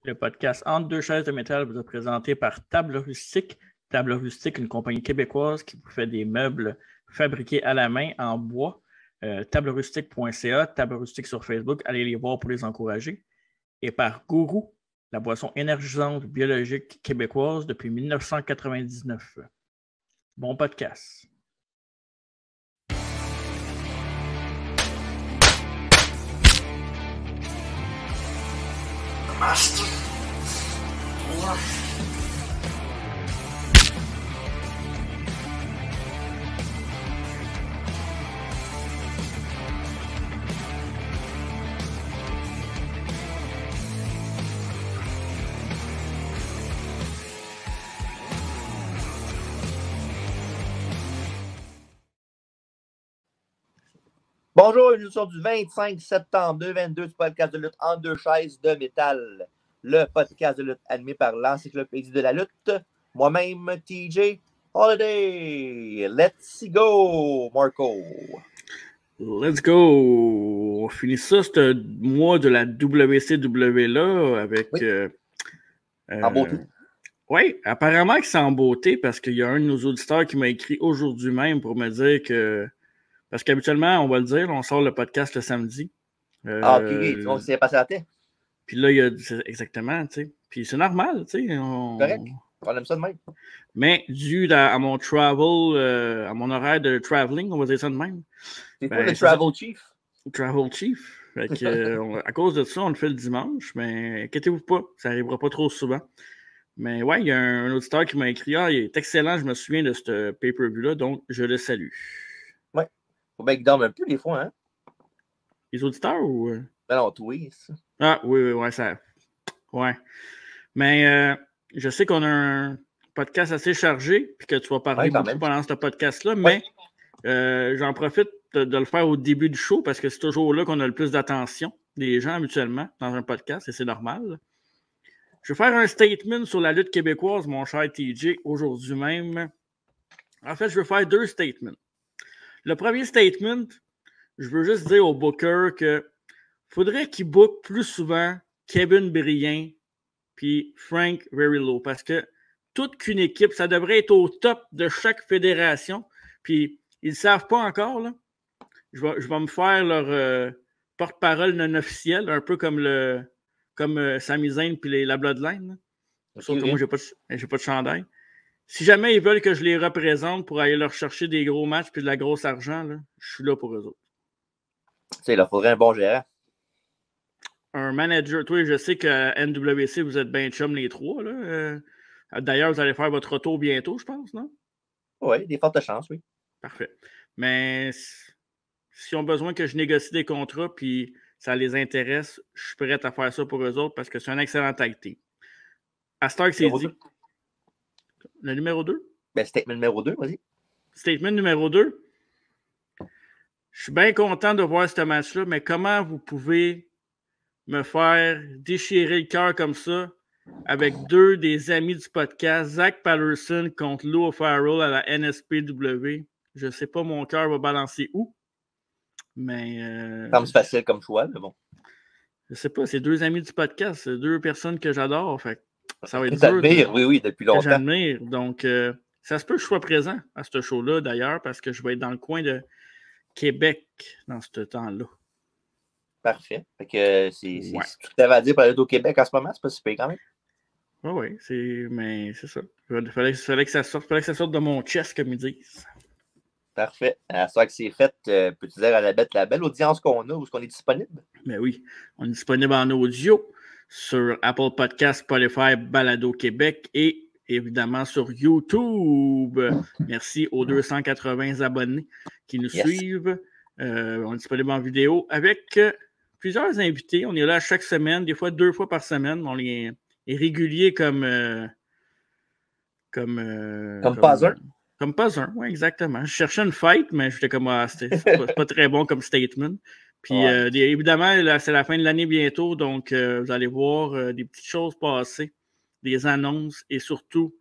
Le podcast Entre deux chaises de métal vous est présenté par Table Rustique. Table Rustique, une compagnie québécoise qui vous fait des meubles fabriqués à la main en bois. Tablerustique.ca, Table Rustique sur Facebook. Allez les voir pour les encourager. Et par Gourou, la boisson énergisante biologique québécoise depuis 1999. Bon podcast. Master. Yeah. Bonjour, nous sommes du 25 septembre 2022 du podcast de lutte en deux chaises de métal. Le podcast de lutte animé par l'encyclopédie de la lutte. Moi-même, TJ Holiday. Let's go, Marco. Let's go! On finit ça, ce mois de la WCW là, avec... Oui. En beauté. Oui, apparemment que c'est en beauté parce qu'il y a un de nos auditeurs qui m'a écrit aujourd'hui même pour me dire que... Parce qu'habituellement, on va le dire, on sort le podcast le samedi. Ok, donc c'est passé à la tête. Puis là, il y a... Exactement, tu sais. Puis c'est normal, tu sais. Correct, on aime ça de même. Mais dû à mon travel, à mon horaire de traveling, on va dire ça de même. C'est quoi le Travel Chief? Travel Chief. Fait que, à cause de ça, on le fait le dimanche, mais inquiétez-vous pas, ça n'arrivera pas trop souvent. Mais ouais, il y a un auditeur qui m'a écrit « Ah, il est excellent, je me souviens de ce pay-per-view-là, donc je le salue. » Ouais. Faut bien qu'il dorme un peu des fois, hein? Les auditeurs ou... Ben non, oui. Ça. Ah, oui, ouais, ça... Ouais. Mais je sais qu'on a un podcast assez chargé, puis que tu vas parler beaucoup pendant ce podcast-là, mais j'en profite de le faire au début du show, parce que c'est toujours là qu'on a le plus d'attention des gens habituellement dans un podcast, et c'est normal. Je vais faire un statement sur la lutte québécoise, mon cher TJ, aujourd'hui même. En fait, je vais faire deux statements. Le premier statement, je veux juste dire au booker que faudrait qu'il book plus souvent Kevin Brien puis Frank Verillo, parce que toute qu'une équipe, ça devrait être au top de chaque fédération, puis ils ne savent pas encore, là. Je vais me faire leur porte-parole non officielle, un peu comme Sami Zayn puis la Bloodline. Sauf que moi, j'ai pas de chandail. Si jamais ils veulent que je les représente pour aller leur chercher des gros matchs puis de la grosse argent, là, je suis là pour eux autres. Tu sais, il faudrait un bon gérant. Un manager. Toi, je sais qu'à NWC, vous êtes bien chum les trois. Là. D'ailleurs, vous allez faire votre retour bientôt, je pense, non? Oui, des fortes chances, oui. Parfait. Mais s'ils ont besoin que je négocie des contrats puis ça les intéresse, je suis prêt à faire ça pour eux autres parce que c'est un excellent tag team. À Stark, c'est dit. Le numéro 2? Ben, statement numéro 2, vas-y. Statement numéro 2. Je suis bien content de voir ce match-là, mais comment vous pouvez me faire déchirer le cœur comme ça avec deux des amis du podcast, Zach Patterson contre Lou Farrell à la NSPW? Je ne sais pas mon cœur va balancer où, mais... Ça me facile comme choix, mais bon. Je sais pas, c'est deux amis du podcast, c'est deux personnes que j'adore, fait ça va être dur. Oui, depuis longtemps. J'admire, donc ça se peut que je sois présent à ce show-là d'ailleurs, parce que je vais être dans le coin de Québec dans ce temps-là. Parfait. Fait que c'est tout ce que tu avais à dire pour aller au Québec en ce moment, c'est pas super quand même. Oui, mais c'est ça. Il fallait que ça sorte de mon chest, comme ils disent. Parfait. À ce que c'est fait, peux-tu dire à la belle audience qu'on a, où est-ce qu'on est disponible? Ben oui, on est disponible en audio sur Apple Podcasts, Spotify, Balado Québec et évidemment sur YouTube. Merci aux 280 abonnés qui nous suivent. On est disponible en vidéo avec plusieurs invités. On est là chaque semaine, des fois 2 fois par semaine. On est régulier comme pas un. Comme pas un, oui, exactement. Je cherchais une fight, mais j'étais comme, c'est pas très bon comme statement. Puis, évidemment, là, c'est la fin de l'année bientôt, donc vous allez voir des petites choses passer, des annonces et surtout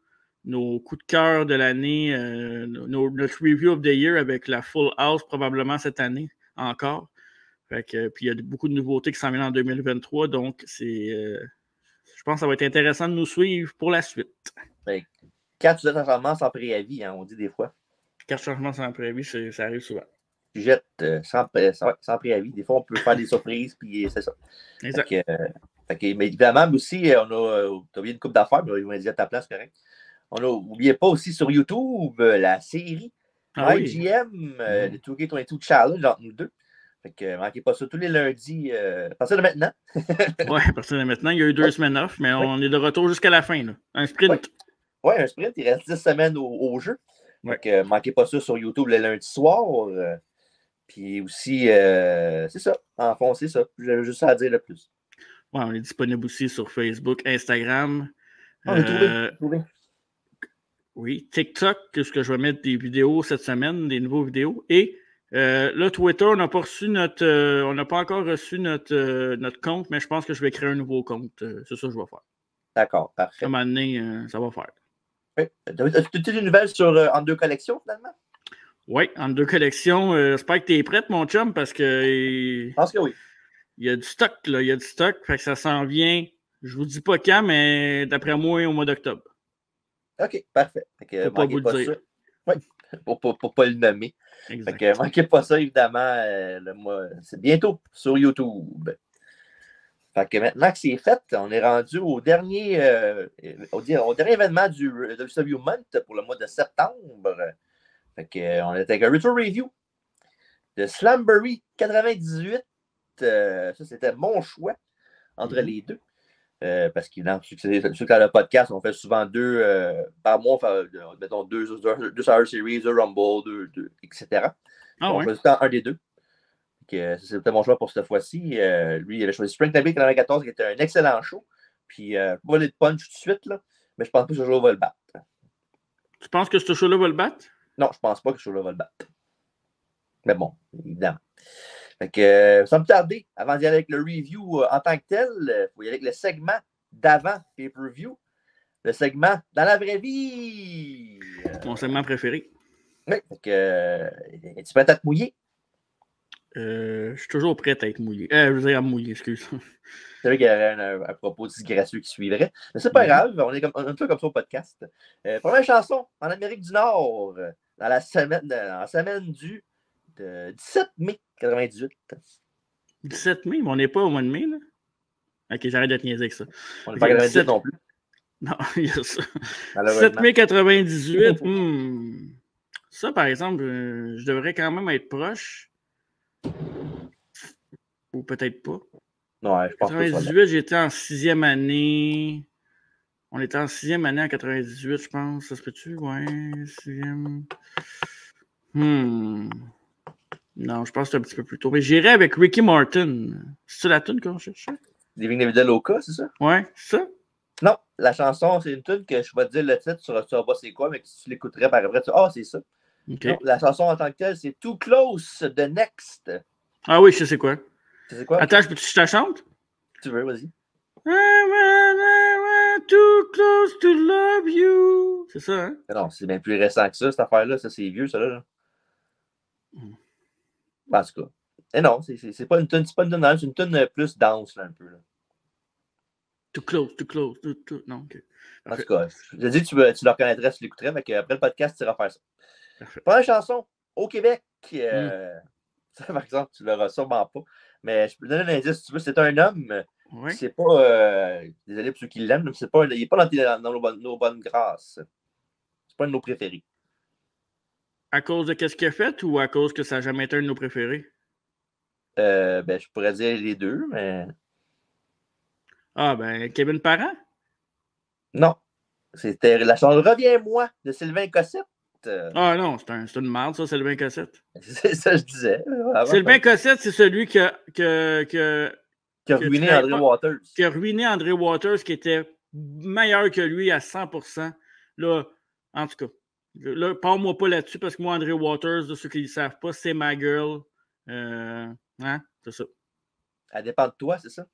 nos coups de cœur de l'année, notre review of the year avec la Full House probablement cette année encore. Fait que, puis, il y a beaucoup de nouveautés qui s'en viennent en 2023, donc c'est je pense que ça va être intéressant de nous suivre pour la suite. Ben, 4 sujets de changement sans préavis, hein, on dit des fois. 4 changements sans préavis, ça arrive souvent. Tu jettes sans préavis. Des fois, on peut faire des surprises, puis c'est ça. Exact. Mais évidemment, aussi, tu as oublié une couple d'affaires, mais on va dire à ta place, correct. N'oubliez pas aussi sur YouTube la série MyGM, le 2K22 Challenge entre nous deux. Fait que manquez pas ça tous les lundis à partir de maintenant. Oui, à partir de maintenant, il y a eu 2 semaines off, mais on est de retour jusqu'à la fin. Là. Un sprint. Oui, un sprint. Il reste 10 semaines au jeu. Fait que manquez pas ça sur YouTube le lundi soir. Puis aussi, c'est ça. Enfoncez ça. J'avais juste ça à dire le plus. Ouais, on est disponible aussi sur Facebook, Instagram. On est trouvé. Oui, TikTok, ce que je vais mettre des vidéos cette semaine, des nouveaux vidéos. Et là, Twitter, on n'a pas encore reçu notre compte, mais je pense que je vais créer un nouveau compte. C'est ça que je vais faire. D'accord, parfait. À un moment donné, ça va faire. Oui. As-tu des nouvelles sur En Deux Collections, finalement? Oui, En Deux Collections. J'espère que tu es prête, mon chum, parce que. Je pense que oui. Il y a du stock, là. Il y a du stock. Fait que ça s'en vient. Je vous dis pas quand, mais d'après moi, au mois d'octobre. OK, parfait. Pour pas vous le dire. Oui, pour pas le nommer. Exact. Fait que manquez pas ça, évidemment. C'est bientôt sur YouTube. Fait que maintenant que c'est fait, on est rendu au dernier événement du WCW Month pour le mois de septembre. Fait que, on est avec un retour review de Slamboree 98. Ça, c'était mon choix entre les deux. Parce que ceux qui ont le podcast, on fait souvent 2 par mois, mettons 2 Survivor Series, 2 Rumble, 2 etc. On choisit un des deux. C'était mon choix pour cette fois-ci. Lui, il avait choisi Spring Tabby 94, qui était un excellent show. Puis, je ne vais pas aller de punch tout de suite, là, mais je pense pas que ce show va le battre. Tu penses que ce show-là va le battre? Non, je pense pas que ce show-là va le battre. Mais bon, évidemment. Fait que, sans me tarder, avant d'y aller avec le review en tant que tel, il faut y aller avec le segment d'avant pay-per-view. Le segment dans la vraie vie. Mon segment préféré. Oui, fait que, es-tu prêt à te mouiller? Je suis toujours prêt à être mouillé. Je veux dire à me mouiller, excuse. C'est vrai qu'il y aurait un propos disgracieux qui suivrait. Mais c'est pas grave, on est un peu comme ça au podcast. Première chanson en Amérique du Nord, dans la semaine du 17 mai 98. 17 mai, mais on n'est pas au mois de mai, là. Ok, j'arrête de te niaiser avec ça. On n'est pas 98 non plus. Non, il y a ça. 17 mai 98. Ça, par exemple, je devrais quand même être proche. Ou peut-être pas. Ouais, je pense 98, j'étais en 6e année. On était en 6e année en 98, je pense. Ça se peut-tu? Ouais, 6e. Non, je pense que c'est un petit peu plus tôt. Mais j'irai avec Ricky Martin. C'est la tune qu'on cherchait? Living the Vida Loca, c'est ça? Ouais, c'est ça? Non, la chanson, c'est une tune que je vais te dire le titre, tu ne sauras pas c'est quoi, mais que si tu l'écouterais par après, tu dis, c'est ça. Okay. Non, la chanson en tant que telle, c'est Too Close de Next. Ah oui, je sais quoi. Tu sais quoi? Attends, je te la chante? Tu veux, vas-y. Too close to love you. C'est ça, hein? Non, c'est bien plus récent que ça, cette affaire-là. Ça, c'est vieux, ça, là. En tout cas. Et non, c'est pas une tune, c'est une tune plus danse, là, un peu. Là. Too close. Non, ok. En tout cas, je te dis, tu le reconnaîtrais si tu l'écouterais, mais après le podcast, tu iras faire ça. Parfait. Première chanson, au Québec. Ça, par exemple, tu ne l'auras sûrement pas. Mais je peux te donner un indice, si tu veux, c'est un homme. Ouais. C'est pas. Désolé pour ceux qui l'aiment, mais il n'est pas dans nos bonnes grâces. C'est pas un de nos préférés. À cause de qu'est-ce qu'il a fait ou à cause que ça n'a jamais été un de nos préférés? Je pourrais dire les deux, mais. Ah, ben, Kevin Parent? Non. C'était la chanson Reviens-moi de Sylvain Cossette. Ah non, c'est une merde, ça, Sylvain Cossette. C'est ça, je disais. Sylvain Cossette, c'est celui qui a ruiné André Waters. Qui a ruiné André Waters, qui était meilleur que lui à 100%. Là, en tout cas, là, parle-moi pas là-dessus parce que moi, André Waters, de ceux qui ne le savent pas, c'est ma girl. C'est ça. Elle dépend de toi, c'est ça?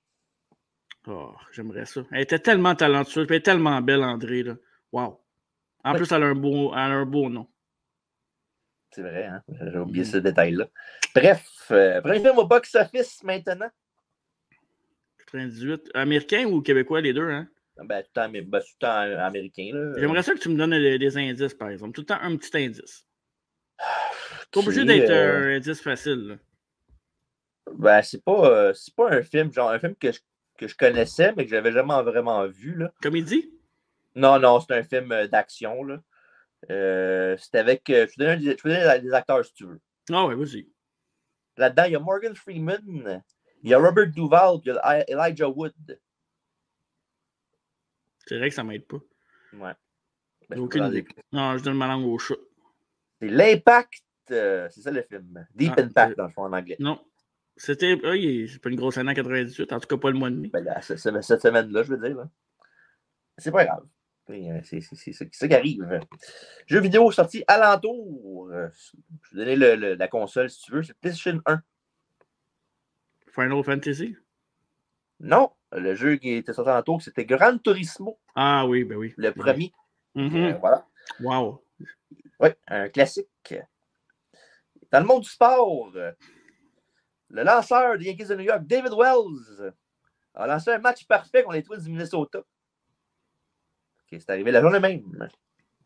Oh, j'aimerais ça. Elle était tellement talentueuse, elle est tellement belle, André. Là. Wow. En plus, elle a un beau nom. C'est vrai, hein? J'ai oublié ce détail-là. Bref, premier film au box-office maintenant. 98. Américain ou québécois, les deux, hein? Ben, tout le temps américain. J'aimerais ça que tu me donnes des indices, par exemple. Tout le temps un petit indice. Pas obligé d'être un indice facile. Là. Ben, c'est pas un film, genre un film que je connaissais, mais que j'avais jamais vraiment vu. Là. Comédie? Non, c'est un film d'action. Là. C'était avec. Je te donne des acteurs si tu veux. Ah ouais, vas-y. Là-dedans, il y a Morgan Freeman, il y a Robert Duvall, puis il y a Elijah Wood. C'est vrai que ça m'aide pas. Ouais. Ben, j'ai aucune idée. Non, je donne ma langue au chat. C'est l'Impact. C'est ça le film. Deep Impact, dans le fond, en anglais. Non. C'était. C'est pas une grosse année en 98, en tout cas pas le mois de mai. Ben là, cette semaine-là, je veux dire. Là. C'est pas grave. C'est ça qui arrive. Jeux vidéo sorti alentour. Je vais donner la console si tu veux. C'est PlayStation 1. Final Fantasy? Non. Le jeu qui était sorti alentour, c'était Gran Turismo. Ah oui, ben oui. Le premier. Voilà. Wow. Oui, un classique. Dans le monde du sport, le lanceur des Yankees de New York, David Wells, a lancé un match parfait contre les Twins du Minnesota. Okay, c'est arrivé la journée même.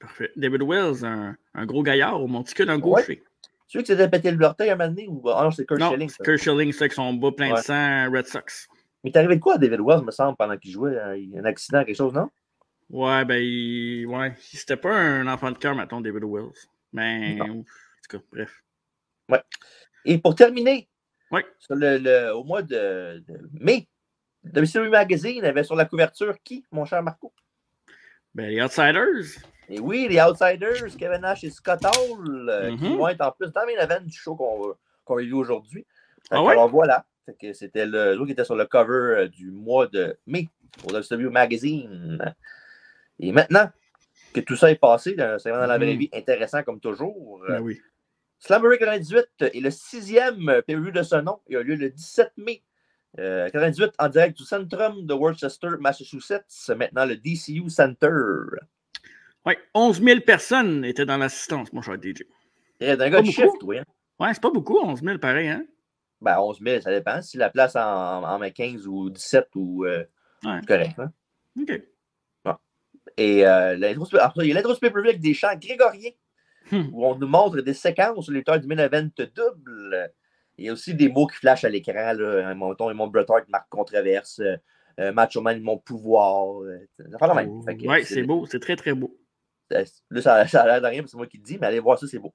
Parfait. David Wells, un gros gaillard au monticule en gaucher. Tu veux que c'était pété l'orteil un moment donné ou non, c'est Kurt Schilling? C'est Kurt Schilling, c'est avec son bas plein de sang, Red Sox. Mais t'es arrivé de quoi à David Wells, me semble, pendant qu'il jouait? Un accident, quelque chose, non? Ouais, ben, c'était pas un enfant de cœur, mettons, David Wells. Mais, en tout cas, bref. Ouais. Et pour terminer, sur au mois de mai, WCW Magazine avait sur la couverture qui, mon cher Marco? Ben, les Outsiders. Et oui, les Outsiders, Kevin Nash et Scott Hall, qui vont être en plus dans le main event du show qu'on a vu aujourd'hui. Alors voilà, c'était le jour qui était sur le cover du mois de mai pour WCW Magazine. Et maintenant que tout ça est passé, c'est vraiment dans la vraie vie intéressant comme toujours. Ben oui. Slamboree 98 est le 6e pay-per-view de ce nom. Il a lieu le 17 mai 98 en direct du Centrum de Worcester, Massachusetts, maintenant le DCU Center. Oui, 11 000 personnes étaient dans l'assistance, mon cher DJ. C'est un gars de shift, oui. Hein? Ouais, c'est pas beaucoup, 11 000 pareil, hein? Ben, 11 000, ça dépend. Si la place en met 15 ou 17 ou. C'est correct, hein? OK. Bon. Et il y a l'intro du pay-per-view avec des chants grégoriens où on nous montre des séquences sur les lutteurs du main event double. Il y a aussi des mots qui flashent à l'écran. Là. Ils montrent Bret Hart, Marc Controverse, Macho Man, mon pouvoir. Ça fait la même. Oui, c'est beau. C'est très, très beau. Là, ça a l'air de rien, c'est moi qui le dis, mais allez voir ça, c'est beau.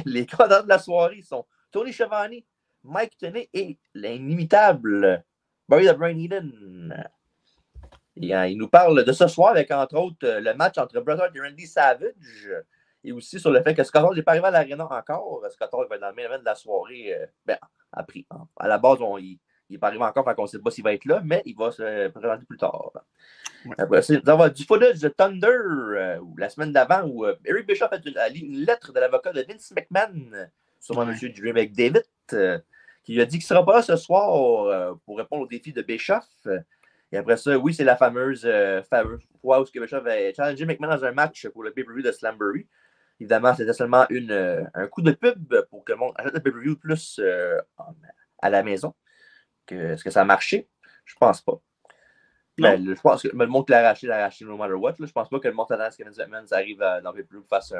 Les commandants de la soirée sont Tony Schiavone, Mike Tenay et l'inimitable Barry the Brain Eden. Il nous parle de ce soir avec, entre autres, le match entre Bret Hart et Randy Savage. Et aussi sur le fait que Scott Hall n'est pas arrivé à l'aréna encore. Scott Hall va être dans le main event de la soirée. Après, à la base, il n'est pas arrivé encore, fait qu'on ne sait pas s'il va être là, mais il va se présenter plus tard. Ouais. Après, nous avons du footage de Thunder la semaine d'avant où Eric Bischoff a lu une lettre de l'avocat de Vince McMahon, sûrement M. Drew McDavid, qui lui a dit qu'il ne sera pas là ce soir pour répondre au défi de Bischoff. Et après ça, oui, c'est la fameuse fois où Bischoff a challengé McMahon dans un match pour le pay-per-view de Slamboree. Évidemment, c'était seulement un coup de pub pour que le monde achète le pay-per-view plus à la maison. Est-ce que ça a marché? Je pense pas. Ben, je pense que le monde qui l'a racheté no matter what. Là. Je pense pas que le monde s'attend à ce que Vince McMahon arrive dans le pay-per-view fasse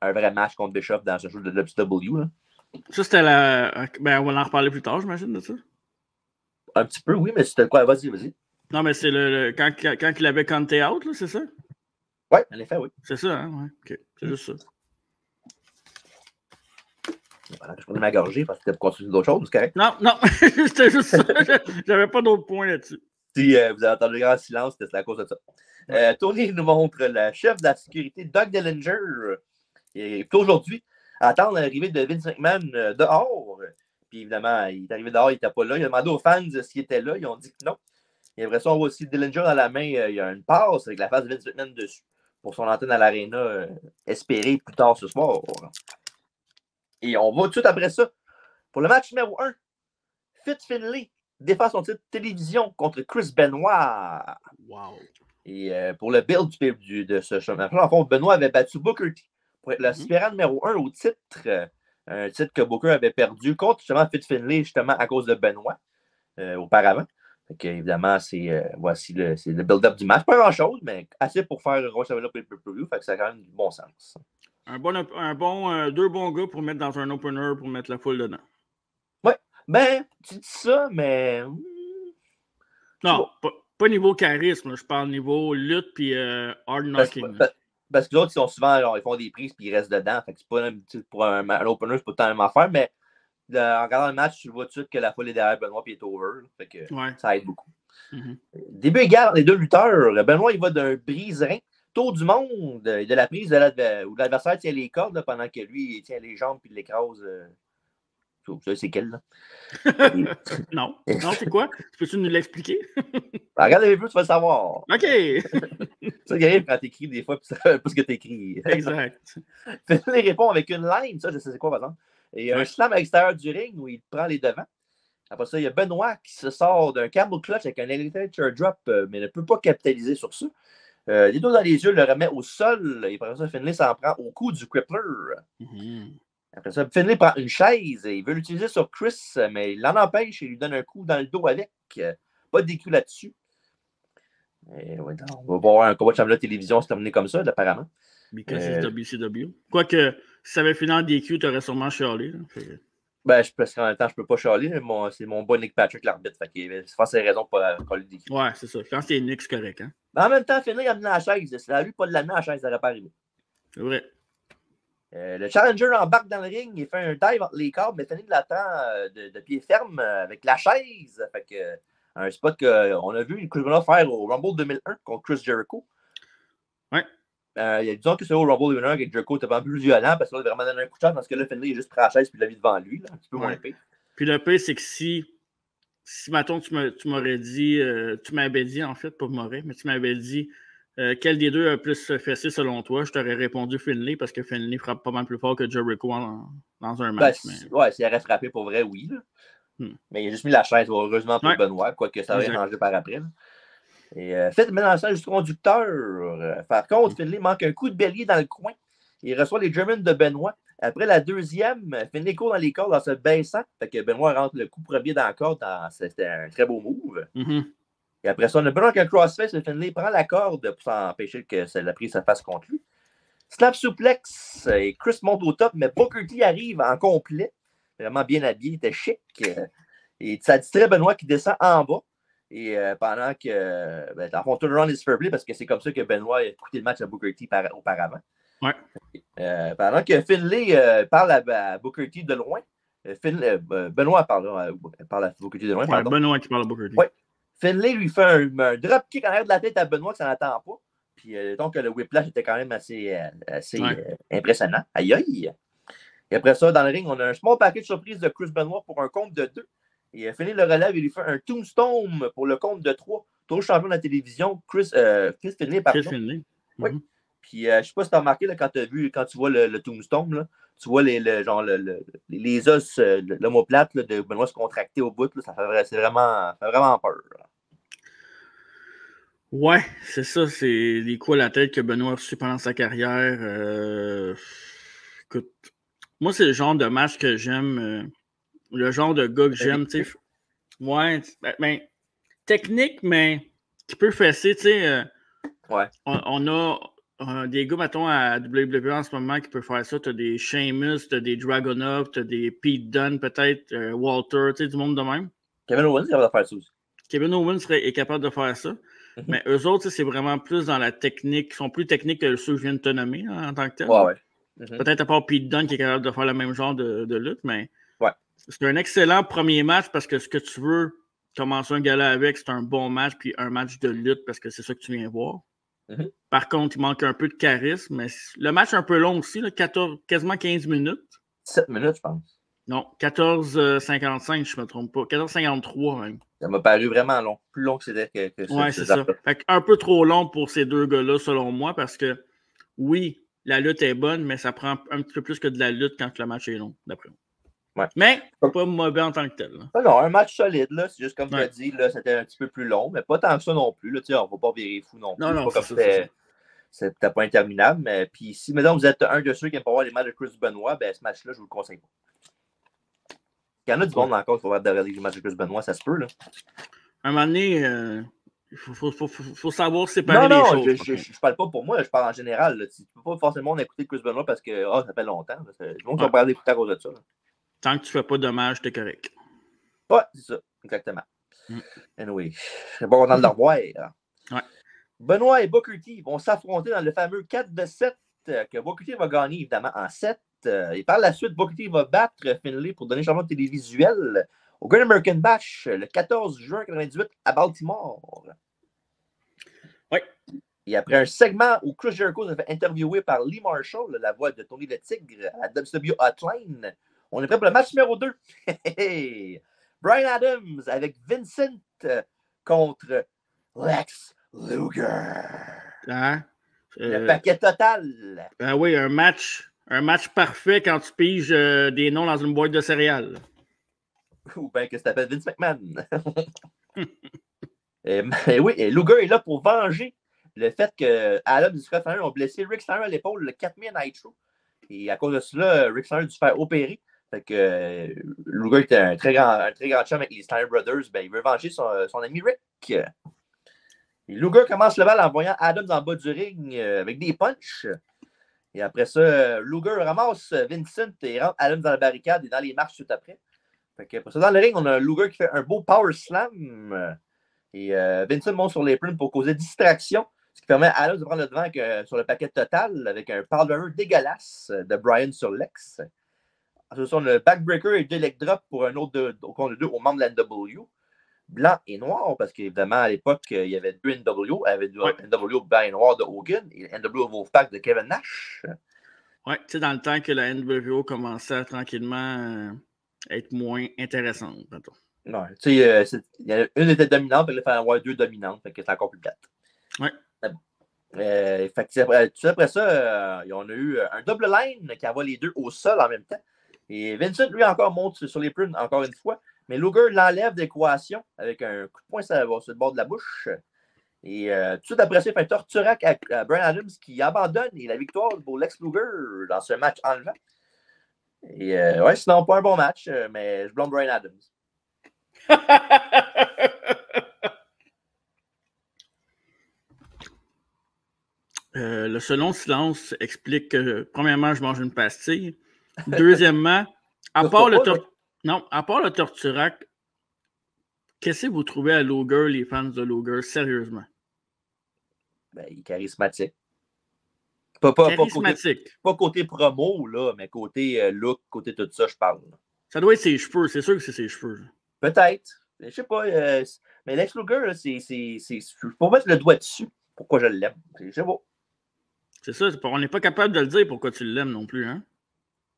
un vrai match contre Bischoff dans ce show de WCW. Là. Ça, c'était Ben, on va en reparler plus tard, j'imagine, de ça. Un petit peu, oui, mais c'était quoi? Vas-y. Non, mais c'est quand il avait compté out, là, c'est ça? Oui, en effet, oui. C'est ça, hein? Ouais. OK. C'est juste ça. Voilà, je prenais ma gorgée parce que c'était pour continuer d'autres choses, c'est correct? Non, c'était juste ça. J'avais pas d'autres points là-dessus. Si vous avez entendu le grand silence, c'était à cause de ça. Tony nous montre le chef de la sécurité, Doug Dillinger, qui est aujourd'hui à attendre l'arrivée de Vince McMahon dehors. Puis évidemment, il est arrivé dehors, il n'était pas là. Il a demandé aux fans s'il était là. Ils ont dit que non. Et après ça, on voit aussi Dillinger dans la main. Il y a une passe avec la face de Vince McMahon dessus pour son antenne à l'Arena espérée plus tard ce soir. Et on va tout de suite après ça pour le match numéro 1. Fit Finlay défend son titre télévision contre Chris Benoit. Wow. Et pour le build de ce chemin, en fond, Benoit avait battu Booker T pour être l'aspirant numéro 1 au titre. Un titre que Booker avait perdu contre justement Fit Finlay, justement à cause de Benoit. auparavant. Évidemment, voici le build-up du match. Pas grand-chose, mais assez pour faire Royal Rumble et pay-per-view. Fait que ça a quand même du bon sens. Deux bons gars pour mettre dans un opener pour mettre la foule dedans. Oui. Ben, tu dis ça, mais. Non, pas niveau charisme. Là. Je parle niveau lutte puis hard knocking. Parce que les autres, ils sont souvent, genre, ils font des prises puis ils restent dedans. Fait que c'est pas pour un opener, c'est pas tant la même affaire, mais en regardant le match, tu vois tout de suite que la foule est derrière Benoît et est over. Fait que ça aide beaucoup. Début égal, les deux lutteurs. Benoît, il va d'un brise-rein, tour du monde, de la prise où l'adversaire tient les cordes là, pendant que lui, il tient les jambes puis il l'écrase. Vous savez, c'est quel, là? Non, c'est quoi? Peux-tu nous l'expliquer? Regarde les vues, tu vas le savoir. OK! Ça qui arrive quand t'écris des fois, puis ça fait pas ce que t'écris. Exact. Finlay répond avec une line, ça, je sais c'est quoi, par exemple. Et un slam à l'extérieur du ring où il prend les devants. Après ça, il y a Benoît qui se sort d'un camel clutch avec un elevator drop, mais ne peut pas capitaliser sur ça. Les dos dans les yeux, le remet au sol. Et après ça, Finlay s'en prend au cou du crippler. Après ça, Finlay prend une chaise et il veut l'utiliser sur Chris, mais il l'en empêche et lui donne un coup dans le dos avec. Pas de DQ là-dessus. On va voir un combat de championnat de télévision se terminer comme ça, apparemment. Because it's WCW. Quoique, si ça avait fini en DQ, tu aurais sûrement chialé. Ben, parce qu'en même temps, je peux pas chialer. C'est mon bon Nick Patrick, l'arbitre. C'est pas ses raisons pour le DQ. Ouais, c'est ça. Quand c'est Nick, c'est correct. Hein? Mais en même temps, Finlay a amené la chaise. C'est à lui pas de l'amener à la chaise, ça n'aurait pas arrivé. C'est vrai. Le challenger embarque dans le ring, il fait un dive entre les câbles, mais Finlay l'attend de pied ferme avec la chaise. Fait que, un spot qu'on a vu Chris Benoit faire au Rumble 2001 contre Chris Jericho. Ouais. Disons que c'est au Rumble 2001 avec Jericho, c'était pas plus violent parce qu'il a vraiment donné un coup de chance parce que là, Finlay est juste pris à la chaise puis il l'a mis devant lui. Là, un petit peu moins épais. Puis le pire, c'est que si mettons, tu m'aurais dit, tu m'avais dit, en fait, pas m'aurais, mais tu m'avais dit quel des deux a plus fessé selon toi, je t'aurais répondu Finlay parce que Finlay frappe pas mal plus fort que Jericho dans un match. Ouais, s'il aurait frappé pour vrai, oui. Là. Mais il a juste mis la chaise, heureusement pour Benoît, quoique ça aurait changé par après. Là. Et Fett met dans le sens du conducteur. Par contre, Finlay manque un coup de bélier dans le coin. Il reçoit les Germans de Benoît. Après la deuxième, Finlay court dans les cordes en se baissant. Fait que Benoît rentre le coup premier dans la corde. C'était un très beau move. Et après ça, on a Benoît avec un crossface. Finlay prend la corde pour s'empêcher que la prise se fasse contre lui. Slap suplex. Et Chris monte au top, mais Booker T arrive en complet. Vraiment bien habillé. Il était chic. Et ça distrait Benoît qui descend en bas. Et pendant que, dans le fond, tout le round is fair play parce que c'est comme ça que Benoît a écouté le match à Booker T auparavant. Ouais. Pendant que Finlay parle à Booker T de loin, Benoît parle à Booker T de loin. Ouais, Benoît qui parle à Booker T. Ouais. Finlay lui fait un dropkick en arrière de la tête à Benoît que ça n'attend pas. Puis donc le whiplash était quand même assez impressionnant. Aïe aïe. Et après ça, dans le ring, on a un small package surprise de Chris Benoit pour un compte de 2. Et Finlay le relève et lui fait un tombstone pour le compte de 3. Toujours champion de la télévision, Chris Finlay, pardon. Chris Finlay. Oui. Puis je ne sais pas si tu as remarqué là, quand tu vois le tombstone, là, tu vois les os, l'omoplate de Benoît se contracter au bout. Là, ça fait vraiment peur. Là. Ouais, c'est ça. C'est les coups à la tête que Benoît a reçu pendant sa carrière. Écoute, moi, c'est le genre de match que j'aime. Le genre de gars que j'aime, tu sais. Ouais, ben, technique, mais qui peut fesser, tu sais. Ouais. On a des gars, mettons, à WWE en ce moment qui peuvent faire ça. Tu as des Sheamus, tu as des Dragunov, tu as des Pete Dunne, peut-être, Walter, tu sais, du monde de même. Kevin Owens est capable de faire ça aussi. Kevin Owens est capable de faire ça. Mais eux autres, c'est vraiment plus dans la technique. Ils sont plus techniques que ceux que je viens de te nommer en tant que tel. Ouais. Peut-être à part Pete Dunne qui est capable de faire le même genre de lutte, mais ouais. C'est un excellent premier match parce que ce que tu veux commencer un gala avec, c'est un bon match puis un match de lutte parce que c'est ça que tu viens voir. Par contre, il manque un peu de charisme, mais le match est un peu long aussi, là, quasiment 15 minutes. 7 minutes, je pense. Non, 14,55, je ne me trompe pas. 14,53 même. Ça m'a paru vraiment long. Plus long que c'était que ouais, c'est ça. Fait un peu trop long pour ces deux gars-là, selon moi, parce que oui, la lutte est bonne, mais ça prend un petit peu plus que de la lutte quand le match est long, d'après moi. Ouais. Mais pas mauvais en tant que tel. Non, un match solide, là. C'est juste comme tu as dit, là, c'était un petit peu plus long, mais pas tant que ça non plus. Là, on ne va pas virer fou non plus. Non, pas comme c'était pas interminable. Mais puis si maintenant vous êtes un de ceux qui aiment pas voir les matchs de Chris Benoit, ben ce match-là, je vous le conseille pas. Il y en a du monde encore qui va regarder les matchs de Chris Benoit, ça se peut. Là. À un moment donné, il faut savoir séparer les choses. Je parle pas pour moi, je parle en général. Là. Tu ne peux pas forcément écouter Chris Benoit parce que ça fait longtemps. Le monde va regarder écouter à cause de ça. Là. Tant que tu ne fais pas de dommage, t'es correct. Ouais, c'est ça, exactement. Anyway, c'est bon content de le revoir. Ouais. Benoit et Booker T vont s'affronter dans le fameux 4 de 7 que Booker T va gagner évidemment en 7. Et par la suite, Booker T va battre Finlay pour donner changement télévisuel au Great American Bash le 14 juin 1998 à Baltimore. Oui. Et après un segment où Chris Jericho s'est fait interviewer par Lee Marshall, la voix de Tony le Tigre à la WCW Hotline, on est prêt pour le match numéro 2. Bryan Adams avec Vincent contre Lex Luger. Hein? Le paquet total. Oui, un match parfait quand tu piges des noms dans une boîte de céréales. Ou bien que ça s'appelle Vince McMahon. et Luger est là pour venger le fait que Adams et Scott Steiner ont blessé Rick Steiner à l'épaule le 4 mai à Nitro. Et à cause de cela, Rick Steiner a dû se faire opérer. Fait que Luger était un très grand chum avec les Steiner Brothers. Ben, il veut venger son ami Rick. Et Luger commence le bal en voyant Adams en bas du ring avec des punches. Et après ça, Luger ramasse Vincent et rentre Adams dans la barricade et dans les marches tout après. Fait que après ça, dans le ring, on a Luger qui fait un beau power slam. Et Vincent monte sur l'apron pour causer distraction. Ce qui permet à Adams de prendre le devant sur le paquet total avec un power dégueulasse de Bryan sur Lex. Ensuite, on a le backbreaker et deux leg drop pour un autre contre deux aux membres de la NW. Blanc et noir, parce qu'évidemment, à l'époque, il y avait deux NW. Il y avait deux NW blanc et noir de Hogan et NW Wolfpack de Kevin Nash. Oui, tu sais, dans le temps que la NWO commençait tranquillement à être moins intéressante, mettons. Non, tu sais, une était dominante, puis il fallait avoir deux dominantes, fait que c'est encore plus plate. Oui. Fait que après ça, on a eu un double line qui envoie les deux au sol en même temps. Et Vincent, lui, encore monte sur les prunes encore une fois. Mais Luger l'enlève de l'équation avec un coup de poing sur le bord de la bouche. Et tout de suite après ça, il fait un torturac à Bryan Adams qui abandonne et la victoire pour Lex Luger dans ce match enlevant. Et ouais, sinon, pas un bon match, mais je blâme Bryan Adams. Le second silence explique que, premièrement, je mange une pastille. Deuxièmement, à part le torturac, qu'est-ce que vous trouvez à Luger, les fans de Luger, sérieusement? Ben, il est charismatique. Charismatique. Pas côté promo, là, mais côté look, côté tout ça, je parle. Ça doit être ses cheveux, c'est sûr que c'est ses cheveux. Peut-être. Je sais pas. Mais Lex Luger, là, je peux mettre le doigt dessus. Pourquoi je l'aime? C'est beau. C'est ça, on n'est pas capable de le dire pourquoi tu l'aimes non plus, hein?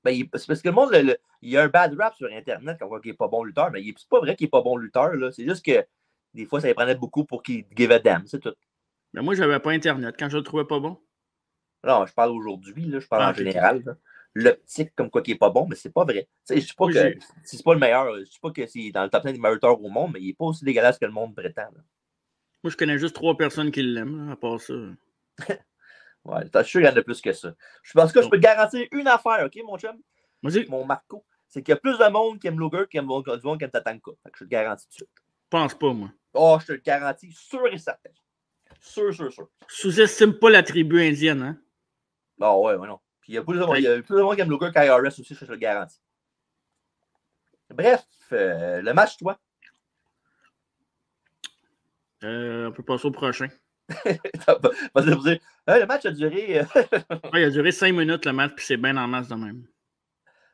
Ben, c'est parce que le monde, il y a un bad rap sur Internet comme quoi il n'est pas bon lutteur, mais c'est pas vrai qu'il n'est pas bon lutteur. Là. C'est juste que des fois, ça lui prenait beaucoup pour qu'il give a damn, c'est tout. Mais moi, j'avais pas Internet quand je le trouvais pas bon. Non, je parle aujourd'hui, là, je parle en général. L'optique comme quoi qu'il n'est pas bon, mais c'est pas vrai. Je ne dis pas que c'est pas le meilleur. Je ne dis pas que c'est dans le top 10 des meilleurs lutteurs au monde, mais il n'est pas aussi dégueulasse que le monde prétend. Là. Moi, je connais juste 3 personnes qui l'aiment, à part ça. Ouais, je suis sûr qu'il y en a plus que ça. Parce que je peux te garantir une affaire, OK, mon chum? Vas-y. Mon Marco, c'est qu'il y a plus de monde qui aime Luger qui aime du monde qui aime Tatanka. Fait que je te le garantis tout de suite. Pense pas, moi. Oh, je te le garantis, sûr et certain. Sûr. Sous-estime pas la tribu indienne, hein? Ah ouais, non. Puis il y a plus de monde qui aime Luger qu'IRS aussi, je te le garantis. Bref, le match, toi? On peut passer au prochain. Le match a duré... Il a duré 5 minutes, le match, puis c'est bien en masse de même.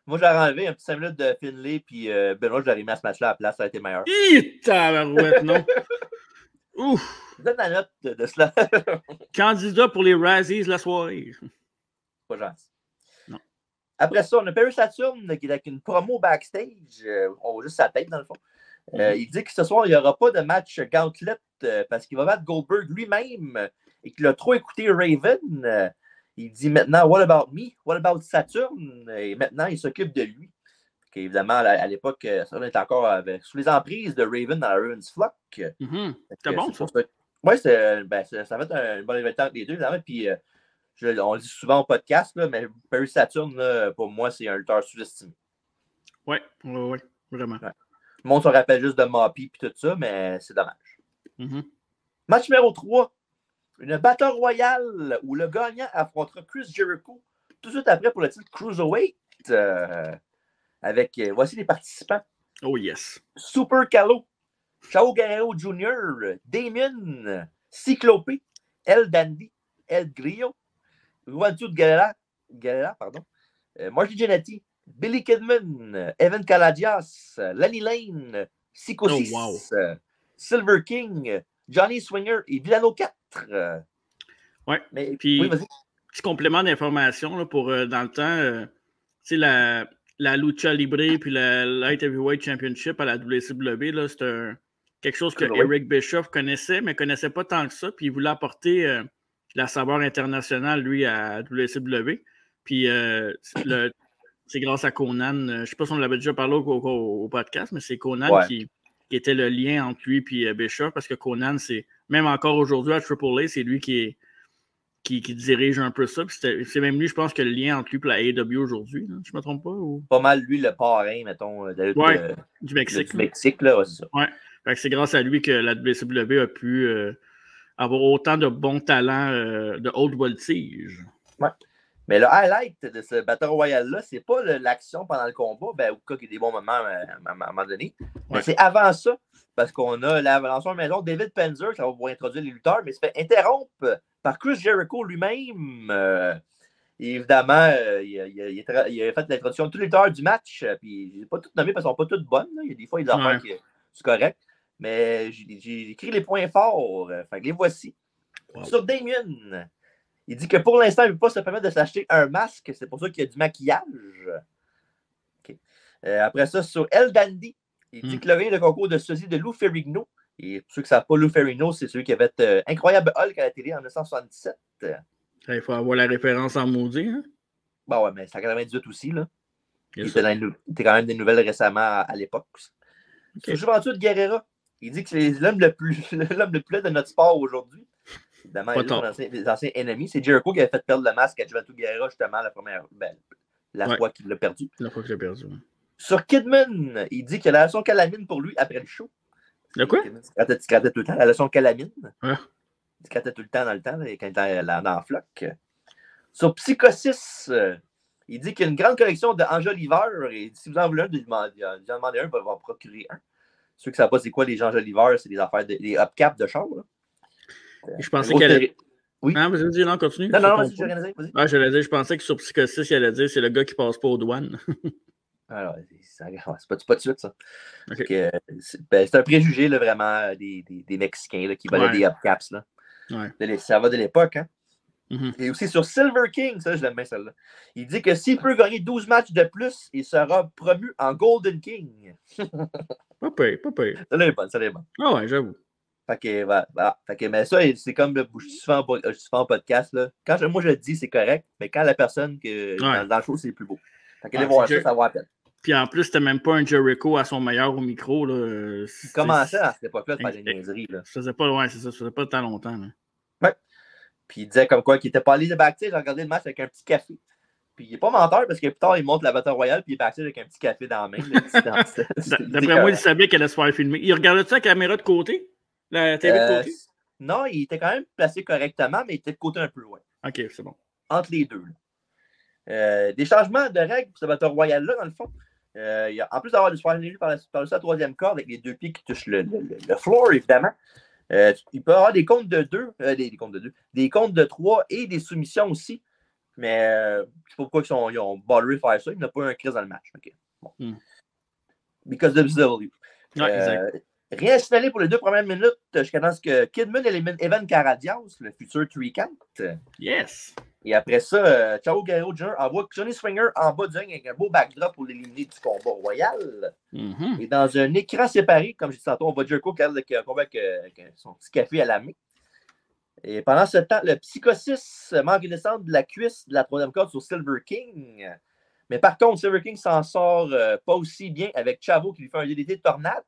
Moi, j'ai enlevé un petit 5 minutes de Finlay, puis Benoît, je l'ai mis à ce match-là à la place, ça a été meilleur. Tabarouette, non? Ouf! Donne la note de cela. Candidat pour les Razzies la soirée. Pas gentil. Non. Après ça, on a Perry Saturn qui est avec une promo backstage. On voit juste sa tête, dans le fond. Il dit que ce soir, il n'y aura pas de match Gauntlet parce qu'il va battre Goldberg lui-même et qu'il a trop écouté Raven. Il dit maintenant, what about me? What about Saturn? Et maintenant, il s'occupe de lui. Évidemment, à l'époque, on était encore sous les emprises de Raven dans la Raven's Flock. C'était bon, ça. Oui, ça va être un bon événement entre les deux, évidemment. Puis, on le dit souvent au podcast, là, mais Perry Saturn, là, pour moi, c'est un lutteur sous-estimé. Oui. Vraiment. Ouais. Le monde se rappelle juste de Moppy et tout ça, mais c'est dommage. Match numéro 3. Une Battle Royale où le gagnant affrontera Chris Jericho tout de suite après pour le titre Cruiserweight. Voici les participants. Oh yes. Super Calo, Chavo Guerrero Jr., Damien, Cyclopé, El Dandy, El Grillo, Juventud Guerrera, Marty Jannetty, Billy Kidman, Evan Caladias, Lenny Lane, Psychosis, Silver King, Johnny Swinger et Villano 4. Ouais. Puis, oui, petit complément d'information pour dans le temps, tu sais, la Lucha Libre puis la Light Heavyweight Championship à la WCW, c'était quelque chose que Eric Bischoff connaissait, mais ne connaissait pas tant que ça. Puis il voulait apporter la saveur internationale, lui, à WCW. Puis c'est grâce à Conan. Je ne sais pas si on l'avait déjà parlé au podcast, mais c'est Conan qui était le lien entre lui et Bischoff, parce que Conan, c'est même encore aujourd'hui à AAA, c'est lui qui dirige un peu ça. C'est même lui, je pense, que le lien entre lui et la AEW aujourd'hui. Je ne me trompe pas? Ou... Pas mal lui, le parrain, mettons, du Mexique. Du Mexique, là, c'est ça. Ouais. C'est grâce à lui que la WCW a pu avoir autant de bons talents de haute voltige. Ouais. Mais le highlight de ce Battle Royale-là, c'est pas l'action pendant le combat, au cas qu'il y a des bons moments à un moment donné. Mais c'est avant ça, parce qu'on a l'aventure maison David Penzer, ça va pouvoir introduire les lutteurs, mais il se fait interrompre par Chris Jericho lui-même. Évidemment, il a fait l'introduction de tous les lutteurs du match, puis je n'ai pas toutes nommées parce qu'elles ne sont pas toutes bonnes. Là. Il y a des fois, il y a des affaires qui sont correctes. Mais j'ai écrit les points forts. Fait que les voici. Wow. Sur Damien, il dit que pour l'instant, il ne peut pas se permettre de s'acheter un masque. C'est pour ça qu'il y a du maquillage. Okay. Après ça, sur El Dandy, il dit que le gagnant de concours de sosie de Lou Ferrigno. Et pour ceux qui ne savent pas, Lou Ferrigno, c'est celui qui avait fait Incroyable Hulk à la télé en 1977. Il faut avoir la référence en maudit. Hein? Bon, ouais, mais c'est en 98 aussi. Là. Il était quand même des nouvelles récemment à l'époque. Okay. Sur Juventud Guerrera, il dit que c'est l'homme le plus laid de notre sport aujourd'hui. Évidemment, les anciens ennemis. C'est Jericho qui avait fait perdre le masque à Juventud Guerrera, justement, la fois qu'il l'a perdu. La fois qu'il l'a perdu. Ouais. Sur Kidman, il dit qu'il a la leçon calamine pour lui après le show. De quoi? Il se grattait tout le temps. La leçon calamine. Ouais. Il se grattait tout le temps dans le temps, quand il était dans Flock. Sur Psychosis, il dit qu'il y a une grande collection d'enjoliveurs. Et si vous en voulez un, vous en demandez un, il va en procurer un. Ceux qui ne savent pas c'est quoi les enjoliveurs, c'est des affaires des upcaps de char. Je pensais qu'elle allait... Oui. Non, vas-y, dis non, continue. Non, vas-y, j'ai rien à dire. Vas-y. Ah, je pensais que sur Psychosis, il allait dire c'est le gars qui passe pas aux douanes. Alors, c'est pas de suite, ça. Okay. C'est un préjugé, là, vraiment, des Mexicains là, qui veulent des upcaps. Là. Ouais. Ça va de l'époque, hein? Mm-hmm. Et aussi sur Silver King, ça, je l'aime bien celle-là. Il dit que s'il peut gagner 12 matchs de plus, il sera promu en Golden King. Pas pire. Ça l'est bon. Ah ouais, j'avoue. Fait que, mais ça, c'est comme je suis souvent en podcast. Là. Quand moi je le dis, c'est correct, mais quand la personne dans le show, c'est le plus beau. Fait que voir ça vaut la peine. Puis en plus, c'était même pas un Jericho à son meilleur au micro. Là. Il commençait à cette époque-là de faire des niaiseries. Là. Ça faisait pas loin, c'est ça. Ça faisait pas tant longtemps. Là. Ouais. Puis il disait comme quoi qu'il était pas allé de backstage, il a regardé le match avec un petit café. Puis il n'est pas menteur parce que plus tard, il monte la Battle Royale puis il est backstage avec un petit café dans la main. D'après moi, il savait qu'elle allait se faire filmer. Il regardait ça la caméra de côté? La TV de côté? Non, il était quand même placé correctement, mais il était de côté un peu loin. OK, c'est bon. Entre les deux. Des changements de règles pour ce Battle Royale-là, dans le fond. En plus d'avoir des soirées élues par le troisième corps avec les deux pieds qui touchent le floor, évidemment. Il peut y avoir des comptes de 2, des comptes de 3 et des soumissions aussi. Mais je ne sais pas pourquoi ils ont ballé faire ça. Il n'a pas eu un crise dans le match. Okay. Bon. Because WCW. Rien signalé pour les 2 premières minutes jusqu'à ce que Kidman élimine Evan Caradias, le futur 3 count. Yes! Et après ça, Chavo Guerrero Jr. envoie Johnny Swinger en bas du ring avec un beau backdrop pour l'éliminer du combat royal. Mm-hmm. Et dans un écran séparé, comme je disais tantôt, on voit Jericho qui regarde le combat avec son petit café à la main. Et pendant ce temps, le Psychosis manque une descente de la cuisse de la troisième corde sur Silver King. Mais par contre, Silver King s'en sort pas aussi bien avec Chavo qui lui fait un DDT de tornade.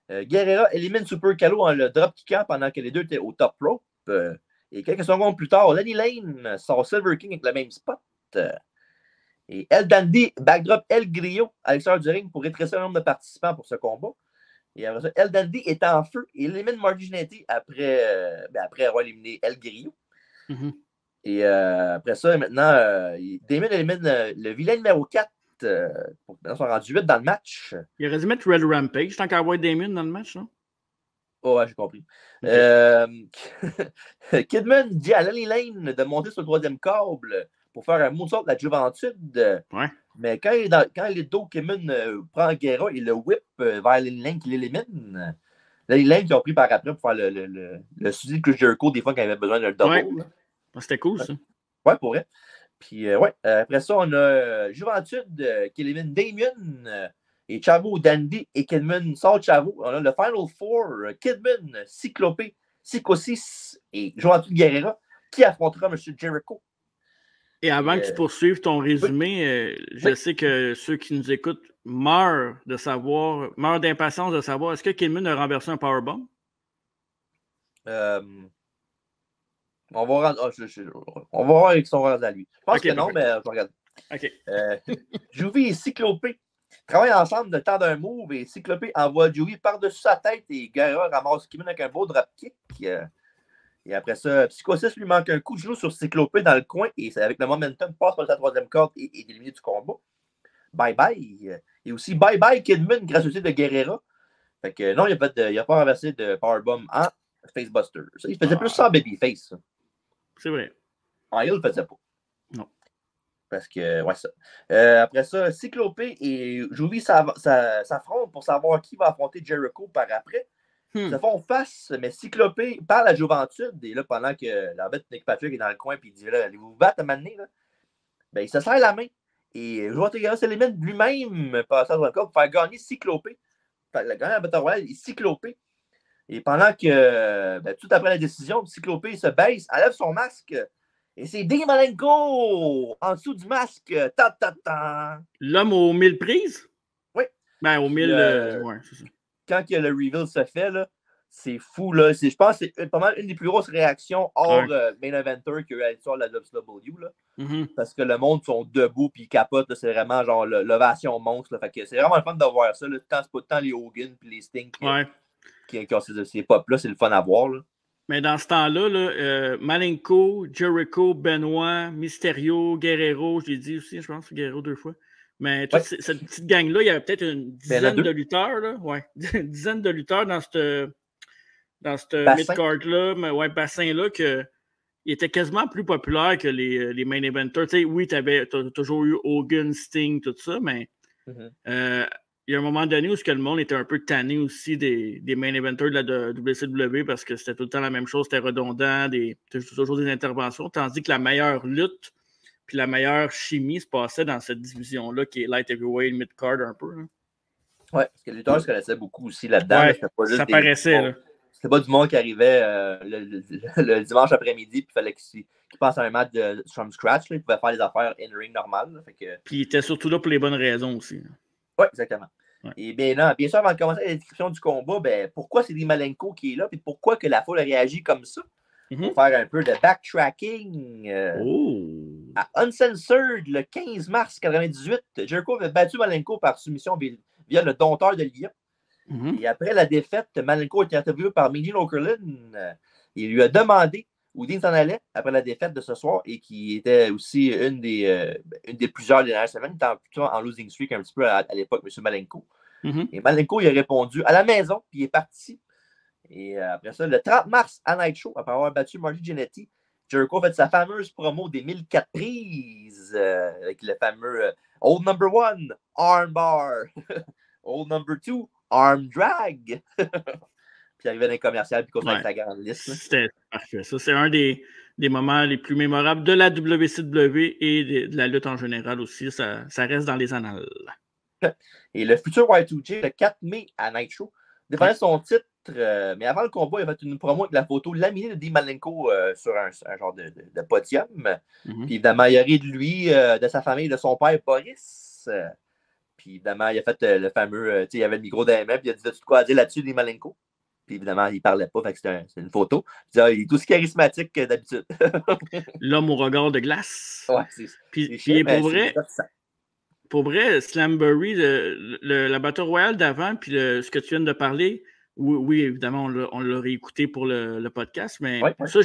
Guerrera élimine Super Calo en le drop kickant pendant que les deux étaient au top rope. Et quelques secondes plus tard, Lenny Lane sort Silver King avec le même spot. Et El Dandy backdrop El Grillo à l'extérieur du ring pour rétrécir le nombre de participants pour ce combat. Et après ça, El Dandy est en feu. Il élimine Marty Jannetty après avoir éliminé El Grillo. Mm-hmm. Et après ça, maintenant, Damon élimine le vilain numéro 4. Maintenant, ils sont rendus 8 dans le match. Il aurait dû mettre Red Rampage tant qu'à avoir Damon dans le match, non? Oh, ouais, j'ai compris. Okay. Kidman dit à Lily Lane de monter sur le 3e câble pour faire un moonsault de la Juventude. Ouais. Mais quand il est dos, Kidman prend Guerra et le whip vers Lily Lane qui l'élimine. Lily Lane qui ont pris par après pour faire le suivi de Chris Jericho des fois quand il avait besoin d'un double. Ouais. C'était cool, ça. Ouais, pour vrai. Puis, après ça, on a Juventude qui élimine Damien et Chavo, Dandy et Kidman sort Chavo. On a le Final Four, Kidman, Cyclopé, Psychosis et Juventude Guerrera qui affrontera M. Jericho. Et avant que tu poursuives ton résumé, je sais que ceux qui nous écoutent meurent d'impatience de savoir est-ce que Kidman a renversé un powerbomb? On va voir avec son rendez à lui. Je pense que non, mais je regarde. OK. Jouvy et Cyclopé travaillent ensemble le temps d'un move et Cyclopé envoie Joey par-dessus sa tête et Guerra ramasse Kidman avec un beau dropkick. Et après ça, Psychosis lui manque un coup de genou sur Cyclopé dans le coin et avec le momentum passe par sa 3e corde et est éliminé du combat. Bye bye. Et aussi bye bye Kidman grâce au titre de Guerrera. Fait que non, il n'a pas renversé de powerbomb en Facebuster. Il faisait plus ça en Babyface. C'est vrai. Il ne le faisait pas. Non. Parce que, ouais, ça. Après ça, Cyclopé et Joey s'affrontent pour savoir qui va affronter Jericho par après. Ils se font face, mais Cyclopé parle à Juventude. Et là, pendant que la bête Nick Patrick est dans le coin, puis il dit là, allez-vous vous battre à un moment donné, là? Ben, il se serre la main. Et Juventude s'élimine lui-même par ça pour faire gagner Cyclopé. Le gagnant de la Battle Royale est Cyclopé. Et pendant que, tout après la décision, Cyclopé se baisse, enlève son masque. Et c'est Dean Malenko en dessous du masque. L'homme aux 1000 prises? Oui. Ben, aux 1000. Ouais, c'est ça. Quand le reveal se fait, là, c'est fou. Là. Je pense que c'est pas mal une des plus grosses réactions hors main eventer qu'il y a eu sur la WCW. Là. Mm-hmm. Parce que le monde sont debout puis ils capotent. Là, c'est vraiment genre l'ovation monstre. Là. Fait que c'est vraiment le fun de voir ça. Là. C'est pas tant les Hogan et les Sting qui ont ces pop-là. C'est le fun à voir. Là. Mais dans ce temps-là, Malenko, Jericho, Benoit, Mysterio, Guerrero, je l'ai dit aussi, je pense, Guerrero 2 fois. Mais toute cette petite gang-là, il y avait peut-être une dizaine de lutteurs. Là. Ouais, une dizaine de lutteurs dans ce mid-card-là, bassin-là, qu'il était quasiment plus populaire que les main eventers. Tu sais, oui, tu as toujours eu Hogan, Sting, tout ça, mais il y a un moment donné où le monde était un peu tanné aussi des main eventers de la WCW parce que c'était tout le temps la même chose, c'était redondant, toujours des interventions, tandis que la meilleure lutte puis la meilleure chimie se passait dans cette division-là qui est light heavyweight, mid-card un peu. Hein. Oui, parce que les lutteurs se connaissaient beaucoup aussi là-dedans. Ouais, là, pas juste ça paraissait. Là. C'était pas du monde qui arrivait le dimanche après-midi puis il fallait qu'il passe à un match from scratch. Là, il pouvait faire les affaires in-ring normales. Puis il était surtout là pour les bonnes raisons aussi. Oui, exactement. Ouais. Et bien sûr, avant de commencer la description du combat, pourquoi c'est Dean Malenko qui est là et pourquoi que la foule a réagi comme ça? Pour faire un peu de backtracking. À Uncensored, le 15 mars 1998, Jericho avait battu Malenko par soumission via le dompteur de Lyon. Et après la défaite, Malenko a été interviewé par Mean Okerlund. Il lui a demandé où Dean s'en allait après la défaite de ce soir et qui était aussi une des plusieurs dernières semaines. Il était plutôt en losing streak un petit peu à l'époque, M. Malenko. Et Malenko, il a répondu à la maison, puis il est parti. Et après ça, le 30 mars, à Night Show, après avoir battu Marty Jannetty, Jericho a fait sa fameuse promo des 1004 prises avec le fameux Old Number 1, Armbar. Old Number 2, Arm Drag. Puis il arrivait dans les commerciales, puis qu'on avec la grande liste. C'était parfait. Ça, c'est un des moments les plus mémorables de la WCW et de la lutte en général aussi. Ça reste dans les annales. Et le futur Y2J, le 4 mai à Night Show, défendait son titre. Mais avant le combat, il a fait une promo avec la photo laminée de Dean Malenko sur un genre de podium. Puis évidemment, il a ri de lui, de sa famille, de son père Boris. Puis évidemment, il a fait le fameux, il y avait le micro d'AMF, puis il a dit: as-tu de quoi à dire là-dessus, Dean Malenko? Puis évidemment, il ne parlait pas, fait que c'est une photo. Il est tout aussi charismatique que d'habitude. L'homme au regard de glace. Ouais, puis pour vrai, Slamboree, la Battle Royale d'avant, puis ce que tu viens de parler, oui, évidemment, on l'a réécouté pour le podcast, mais ça,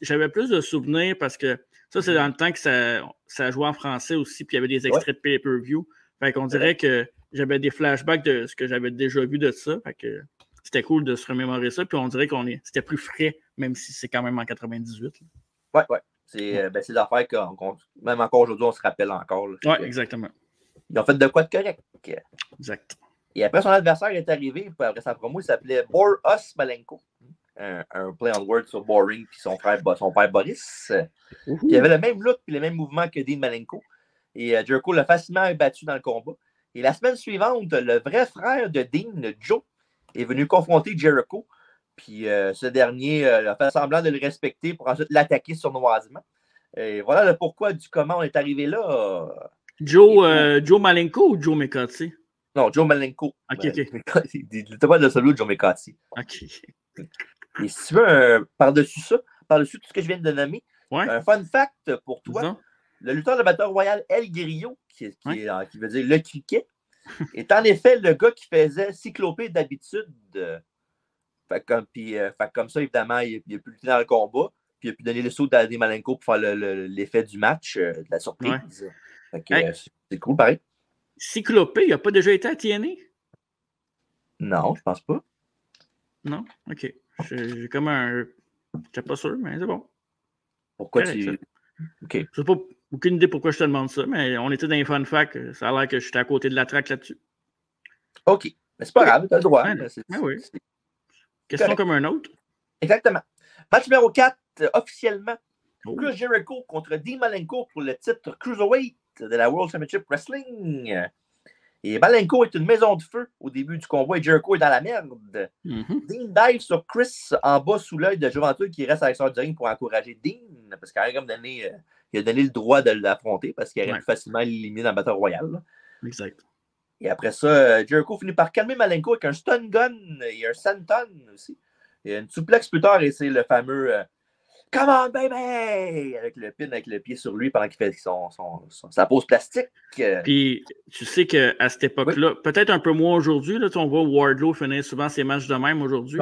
j'avais plus de souvenirs parce que ça, c'est dans le temps que ça jouait en français aussi, puis il y avait des extraits de pay-per-view. Fait qu'on dirait que j'avais des flashbacks de ce que j'avais déjà vu de ça. Fait que c'était cool de se remémorer ça, puis on dirait c'était plus frais, même si c'est quand même en 98. Oui. C'est des affaires que même encore aujourd'hui, on se rappelle encore. Oui, exactement. Ils ont fait de quoi de correct. Exact. Et après, son adversaire est arrivé, après sa promo, il s'appelait Boris Malenko. Un play on word sur Boring, puis son père Boris. Puis il avait le même look et le même mouvement que Dean Malenko. Et Jericho l'a facilement battu dans le combat. Et la semaine suivante, le vrai frère de Dean, Joe, est venu confronter Jericho. Puis ce dernier a fait semblant de le respecter pour ensuite l'attaquer sournoisement. Et voilà le pourquoi du comment on est arrivé là. Joe Malenko ou Joe McCarthy? Non, Joe Malenko. OK. Il n'était pas de celui de Joe McCarthy. OK. Et si tu veux, par-dessus tout ce que je viens de nommer, ouais. un fun fact pour toi, le lutteur de Battle Royale El Grillo, qui veut dire le criquet, est en effet le gars qui faisait Cyclopée d'habitude. Comme ça, évidemment, il a pu lutter dans le combat, puis il a pu donner le saut à Dean Malenko pour faire l'effet du match, de la surprise. C'est cool, pareil. Cyclopée, il n'a pas déjà été à TNA? Non, je pense pas. Non? OK. J'ai comme un... J'étais pas sûr, mais c'est bon. Pourquoi tu... OK. Je n'ai pas aucune idée pourquoi je te demande ça, mais on était dans les fun facts. Ça a l'air que j'étais à côté de la track là-dessus. OK. Mais c'est pas grave, tu as le droit. Oui. Question comme un autre. Exactement. Match numéro 4, officiellement. Chris Jericho contre Dean Malenko pour le titre Cruiserweight de la World Championship Wrestling. Et Malenko est une maison de feu au début du combat et Jericho est dans la merde. Dean dive sur Chris en bas sous l'œil de Juventus qui reste à l'extérieur du ring pour encourager Dean parce qu'il a donné le droit de l'affronter parce qu'il aurait pu facilement l'éliminer dans la Battle Royale. Exact. Et après ça, Jericho finit par calmer Malenko avec un stun gun et un senton aussi. Et une suplex plus tard et c'est le fameux Come on, baby! Avec le pin, avec le pied sur lui pendant qu'il fait sa pose plastique. Puis, tu sais qu'à cette époque-là, peut-être un peu moins aujourd'hui, là, on voit Wardlow finir souvent ses matchs de même aujourd'hui.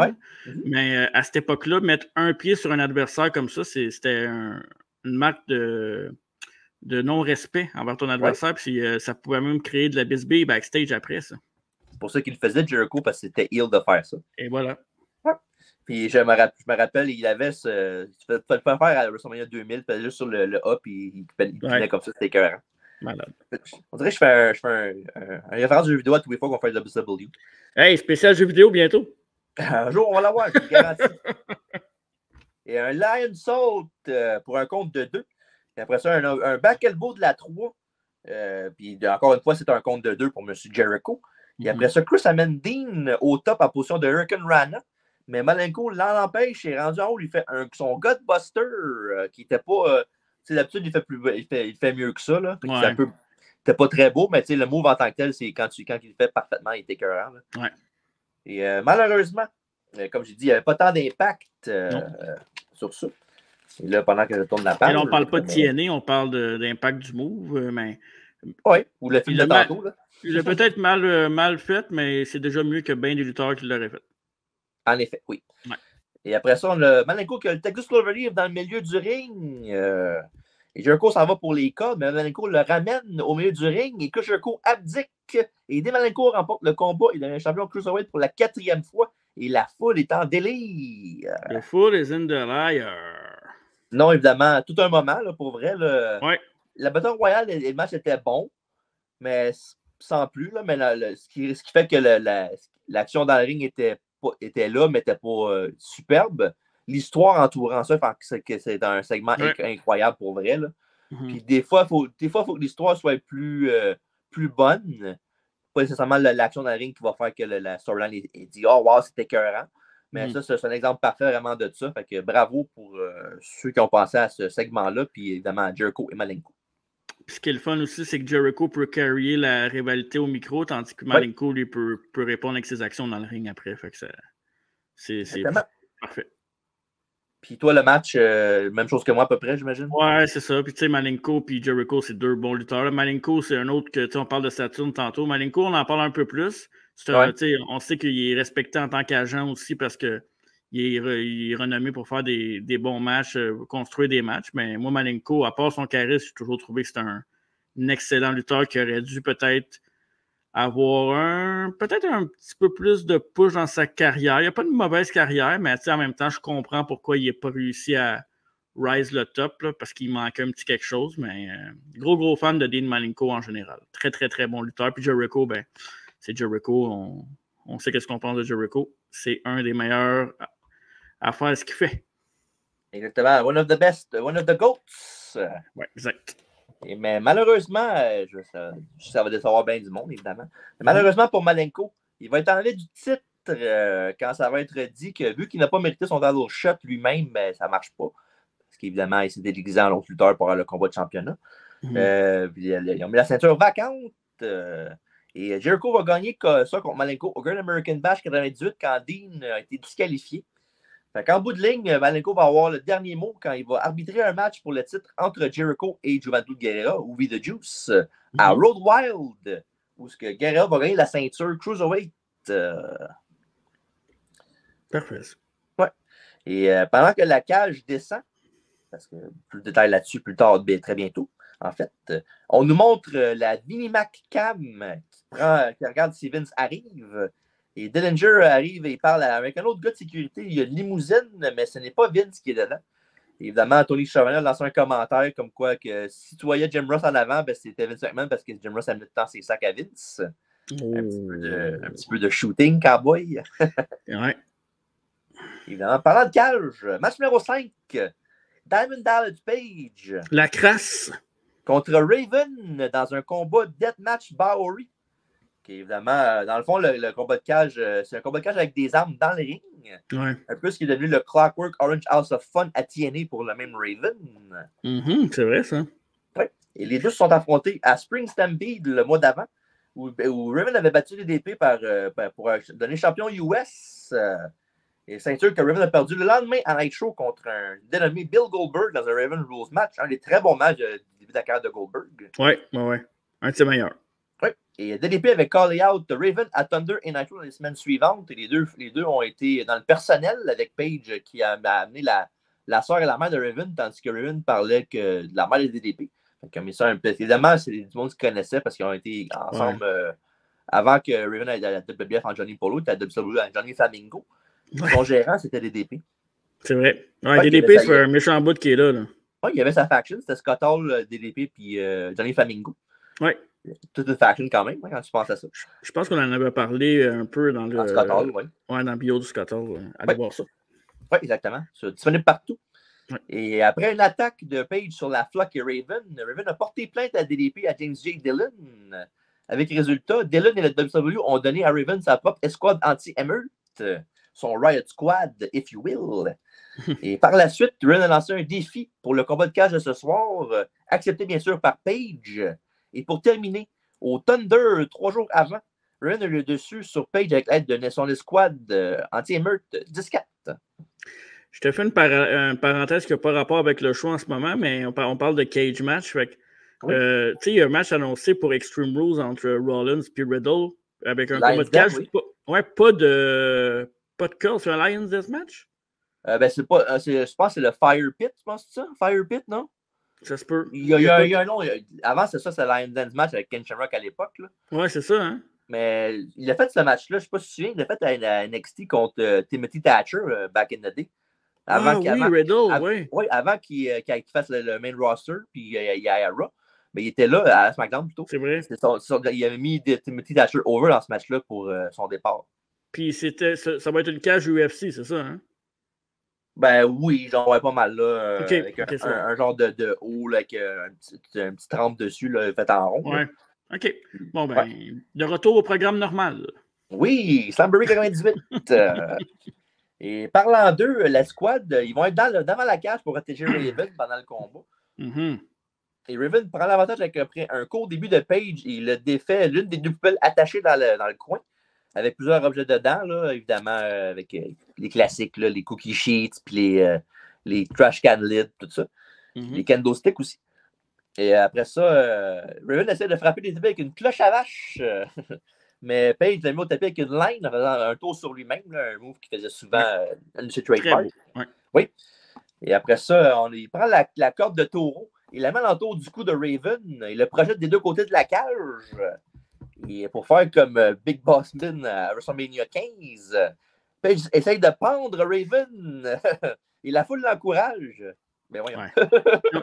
Mais à cette époque-là, mettre un pied sur un adversaire comme ça, c'était une marque de non-respect envers ton adversaire. Puis ça pouvait même créer de la bisbille backstage après ça. C'est pour ça qu'il faisait Jericho, parce que c'était heel de faire ça. Et voilà. Puis je me rappelle, il avait tu peux le faire à WrestleMania 2000, puis juste sur le A, puis il pinait comme ça, c'était écœurant. Malade. On dirait que je fais un référence de jeu vidéo à tous les fois qu'on fait WCW. Hey, spécial jeu vidéo bientôt. Un jour, on va l'avoir, je te garantis. Et un Lion Salt pour un compte de 2. Et après ça, un back elbow de la 3. Puis encore une fois, c'est un compte de 2 pour M. Jericho. Et après ça, Chris amène Dean au top en position de Hurricane Rana. Mais Malenko l'empêche et rendu en haut, il fait son Godbuster qui n'était pas. D'habitude, il fait mieux que ça. Là. C'était pas très beau, mais le move en tant que tel, c'est quand il le fait parfaitement, il est écœurant. Et malheureusement, comme j'ai dit, il n'y avait pas tant d'impact sur ça. Et là, pendant que je tourne la page. Et là, on ne parle pas de TNA, on parle d'impact du move. Mais... Oui, ou le film de tantôt. Il l'a peut-être mal fait, mais c'est déjà mieux que bien des lutteurs qui l'auraient fait. En effet, oui. Ouais. Et après ça, on a Malenko qui a le Texas Cloverleaf dans le milieu du ring. Et Jericho s'en va pour les codes, mais Malenko le ramène au milieu du ring et que Jericho abdique. Et dès Malenko remporte le combat, il devient champion Cruiserweight pour la 4e fois. Et la foule est en délire. The fool is in the liar. Non, évidemment, tout un moment, là, pour vrai. La Battle Royale, le match était bon, mais sans plus. Là, mais ce qui fait que l'action dans le ring était là, mais n'était pas superbe. L'histoire entourant ça fait que c'est un segment incroyable pour vrai. Là. Puis des fois, il faut que l'histoire soit plus bonne. Pas nécessairement l'action dans le ring qui va faire que la storyline est dit « Oh, wow, c'était écœurant ». Mais ça, c'est un exemple parfait vraiment de ça. Fait que bravo pour ceux qui ont pensé à ce segment-là, puis évidemment Jericho et Malenko. Puis ce qui est le fun aussi, c'est que Jericho peut carrier la rivalité au micro, tandis que Malenko lui peut répondre avec ses actions dans le ring après. Fait que C'est parfait. Puis toi, le match, même chose que moi à peu près, j'imagine? Ouais, c'est ça. Puis tu sais, Malenko et Jericho, c'est 2 bons lutteurs. Là, Malenko, c'est un autre que, tu sais, on parle de Saturn tantôt. Malenko, on en parle un peu plus. On sait qu'il est respecté en tant qu'agent aussi parce qu'il est renommé pour faire des bons matchs, construire des matchs. Mais moi, Malenko, à part son charisme, j'ai toujours trouvé que c'est un excellent lutteur qui aurait dû peut-être avoir peut-être un petit peu plus de push dans sa carrière. Il n'y a pas de mauvaise carrière, mais en même temps, je comprends pourquoi il n'a pas réussi à rise le top, là, parce qu'il manquait un petit quelque chose. Mais gros fan de Dean Malenko en général. Très, très, très bon lutteur. Puis Jericho, c'est Jericho. On sait qu'est-ce qu'on pense de Jericho. C'est un des meilleurs à faire ce qu'il fait. Exactement. One of the best, one of the GOATs. Oui, exact. Mais malheureusement, ça va décevoir bien du monde, évidemment. Mais malheureusement pour Malenko, il va être enlevé du titre quand ça va être dit que vu qu'il n'a pas mérité son title shot lui-même, ça ne marche pas. Parce qu'évidemment, il s'est déguisé en l'autre lutteur pour avoir le combat de championnat. Ils ont mis la ceinture vacante. Et Jericho va gagner ça contre Malenko au Great American Bash 98 quand Dean a été disqualifié. En bout de ligne, Malenko va avoir le dernier mot quand il va arbitrer un match pour le titre entre Jericho et Juventud Guerrera, ou We the Juice, à Road Wild, où Guerrera va gagner la ceinture Cruiserweight. Parfait. Ouais. Et pendant que la cage descend, parce que plus de détails là-dessus plus tard, très bientôt, en fait, on nous montre la Vinimac Cam qui regarde si Vince arrive. Et Dillinger arrive et il parle avec un autre gars de sécurité. Il y a une limousine, mais ce n'est pas Vince qui est dedans. Et évidemment, Tony Schiavone lance un commentaire comme quoi que si tu voyais Jim Ross en avant, c'était Vince McMahon parce que Jim Ross a mis le temps ses sacs à Vince. Un petit peu de shooting, cowboy. Ouais. Évidemment, parlant de cage, match numéro 5, Diamond Dallas Page. La crasse. Contre Raven dans un combat Deathmatch Bowery. Qui, évidemment, dans le fond, le combat de cage, c'est un combat de cage avec des armes dans le ring. Ouais. Un peu ce qui est devenu le Clockwork Orange House of Fun à TNA pour le même Raven. C'est vrai, ça. Ouais. Et les deux se sont affrontés à Spring Stampede le mois d'avant, où Raven avait battu les DP pour donner champion US. Et ceinture que Raven a perdu le lendemain à Night Show contre un dénommé Bill Goldberg dans un Raven Rules match. Un des très bons matchs du début de la carrière de Goldberg. Ouais. Un de ses meilleurs. Oui. Et DDP avait callé out Raven à Thunder et Nitro dans les semaines suivantes. Et les deux ont été dans le personnel avec Page qui a amené la soeur et la mère de Raven, tandis que Raven parlait de la mère de DDP. Comme ça, un peu. Évidemment, c'est du monde qui connaissait parce qu'ils ont été ensemble avant que Raven aille à la WWF en Johnny Polo, à la WCW en Johnny Flamingo. Son gérant, c'était DDP. C'est vrai. Ouais, DDP, c'est un méchant bout qui est là. Oui, il y avait sa faction, c'était Scott Hall, DDP, puis Johnny Flamingo. Oui. Toute une faction quand même, quand tu penses à ça. Je pense qu'on en avait parlé un peu dans le. Scott Hall, oui. Ouais, dans le bio du Scott Hall. Allez voir ça. Oui, exactement. C'est disponible partout. Ouais. Et après une attaque de Page sur la Flock et Raven a porté plainte à DDP à James J. Dillon. Avec résultat, Dillon et le WCW ont donné à Raven sa propre escouade anti-Emmert, son Riot Squad, if you will. Et par la suite, Raven a lancé un défi pour le combat de cage de ce soir, accepté bien sûr par Page. Et pour terminer, au Thunder, 3 jours avant, Raven a eu le dessus sur Page avec l'aide de son escouade anti-Emmert 10-4. Je te fais une parenthèse qui n'a pas rapport avec le show en ce moment, mais on parle de cage match. Oui. Il y a un match annoncé pour Extreme Rules entre Rollins et Riddle avec un combat de cage. Oui. Pas de curl, c'est un Lions Death match? Je pense que c'est le Fire Pit, tu penses ça? Fire Pit, non? Ça se peut. Il y a un nom. Avant, c'est Lions Dance match avec Ken Shamrock à l'époque. Ouais, c'est ça, hein? Mais il a fait ce match-là, je ne sais pas si tu te souviens, il l'a fait à NXT contre Timothy Thatcher, back in the day. Riddle, oui. Avant qu'il fasse le main roster, puis il y a Raw. Mais il était là à SmackDown plutôt. C'est vrai. Il avait mis Timothy Thatcher over dans ce match-là pour son départ. Puis ça va être une cage UFC, c'est ça, hein? Ben oui, j'en vois pas mal là. Avec un genre de haut là, avec un petit trempe dessus là, fait en rond. Ouais. OK. Bon, de retour au programme normal. Oui, Slamboree 98. Et parlant d'eux, la squad, ils vont être devant la cage pour protéger Raven pendant le combat. Et Raven prend l'avantage avec un court début de Page et il défait l'une des deux poubelles attachées dans le coin. avec plusieurs objets dedans, là, évidemment, avec les classiques, là, les cookie sheets, puis les trash can lids, tout ça. Les kendo sticks aussi. Et après ça, Raven essaie de frapper les tapis avec une cloche à vache. Mais Page l'a mis au tapis avec une line en faisant un tour sur lui-même, là, un move qu'il faisait souvent de chez Trademark. Oui. Et après ça, il prend la corde de taureau, il la met autour du cou de Raven, il le projette des deux côtés de la cage. Et pour faire comme Big Boss Man à WrestleMania 15, Page essaye de pendre Raven. Et la foule l'encourage. Mais voyons.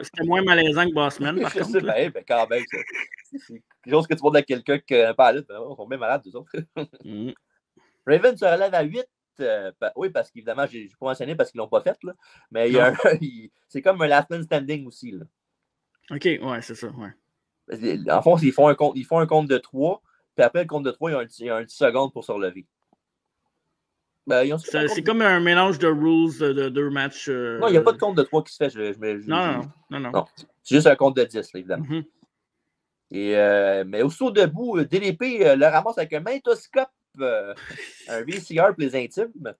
C'était moins malaisant que Bossman, par contre. Ben, quand même, c'est quelque chose que tu montres à quelqu'un qui n'a pas à lutte. Ils sont bien malades, eux autres. Raven se relève à 8. Oui, parce qu'évidemment, je n'ai pas mentionné parce qu'ils ne l'ont pas fait. Là. Mais c'est comme un last man standing aussi. Là. OK, ouais, c'est ça. Ouais. En fond, ils font un compte de 3. Puis après le compte de 3, il y a un 10 secondes pour se relever. C'est comme un mélange de rules de 2 matchs. Non, il n'y a pas de compte de 3 qui se fait. Non. C'est juste un compte de 10, là, évidemment. Mais aussitôt debout, DDP le ramasse avec un magnétoscope, un VCR pour les intimes.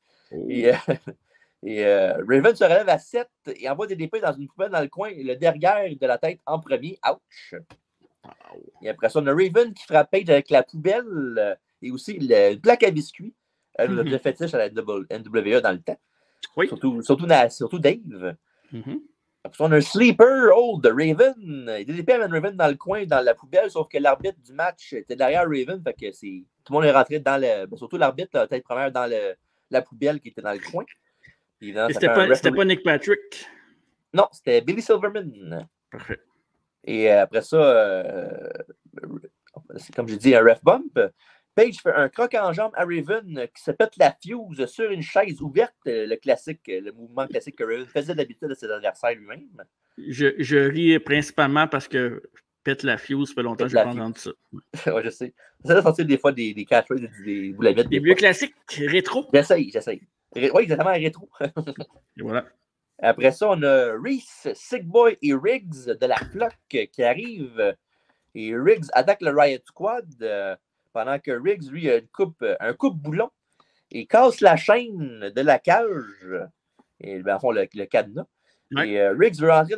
Et Raven se relève à 7 et envoie DDP dans une poubelle dans le coin, le derrière de la tête en premier. Ouch! Et après ça, on a Raven qui frappe Page avec la poubelle et aussi une plaque à biscuits. Le fétiche à la NWA dans le temps. Oui. Surtout Dave. Après, on a un sleeper hold de Raven. Il DDP amène Raven dans le coin, dans la poubelle, sauf que l'arbitre du match était derrière Raven. Fait que tout le monde est rentré dans surtout l'arbitre, la tête première dans la poubelle qui était dans le coin. C'était pas Nick Patrick? Non, c'était Billy Silverman. Parfait. Et après ça, c'est comme j'ai dit, un ref bump. Page fait un croc en jambe à Raven qui se pète la fuse sur une chaise ouverte, le mouvement classique que Raven faisait d'habitude à ses adversaires lui-même. Je ris principalement parce que pète la fuse, ça fait longtemps que je n'ai pas entendu ça. Oui, je sais. Ça va sortir des fois des catchphrases, des boulevettes. Des vieux classiques rétro. J'essaye. Oui, exactement, rétro. Et voilà. Après ça, on a Reese, Sick Boy et Riggs de la flotte qui arrivent. Et Riggs attaque le Riot Squad. Pendant que Riggs, lui, a un coupe-boulon et casse la chaîne de la cage. Et en fond, le cadenas. Ouais. Et Riggs veut entrer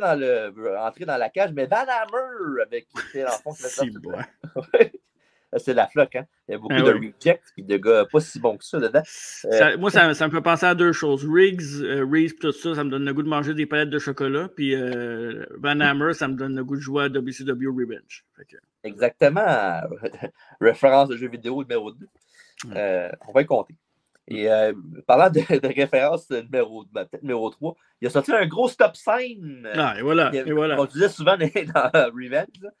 dans la cage, mais Van Hammer avec c'est la floque, hein? Il y a beaucoup de rejects et de gars pas si bons que ça dedans. Moi, ça me fait penser à deux choses. Riggs, Reese, tout ça, ça me donne le goût de manger des palettes de chocolat. Puis Van Hammer, ça me donne le goût de jouer à WCW Revenge. Exactement. Référence de jeu vidéo numéro 2. On va y compter. Et parlant de référence numéro 3, il a sorti un gros stop sign. Et voilà. On disait souvent dans Revenge.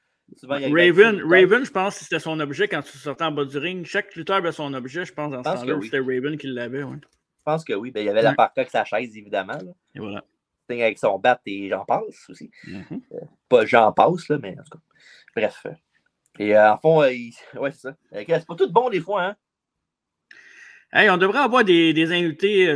Raven, je pense que c'était son objet quand tu sortais en bas du ring. Chaque lutteur avait son objet, je pense, dans ce temps-là. C'était Raven qui l'avait. Ouais. Je pense que oui. Il y avait la partie avec sa chaise, évidemment. Là. Et voilà. Avec son bat et j'en passe aussi. Pas j'en passe, là, mais en tout cas. Bref. Et en fond, ouais, c'est ça. C'est pas tout bon des fois, hein? Hey, on devrait avoir des invités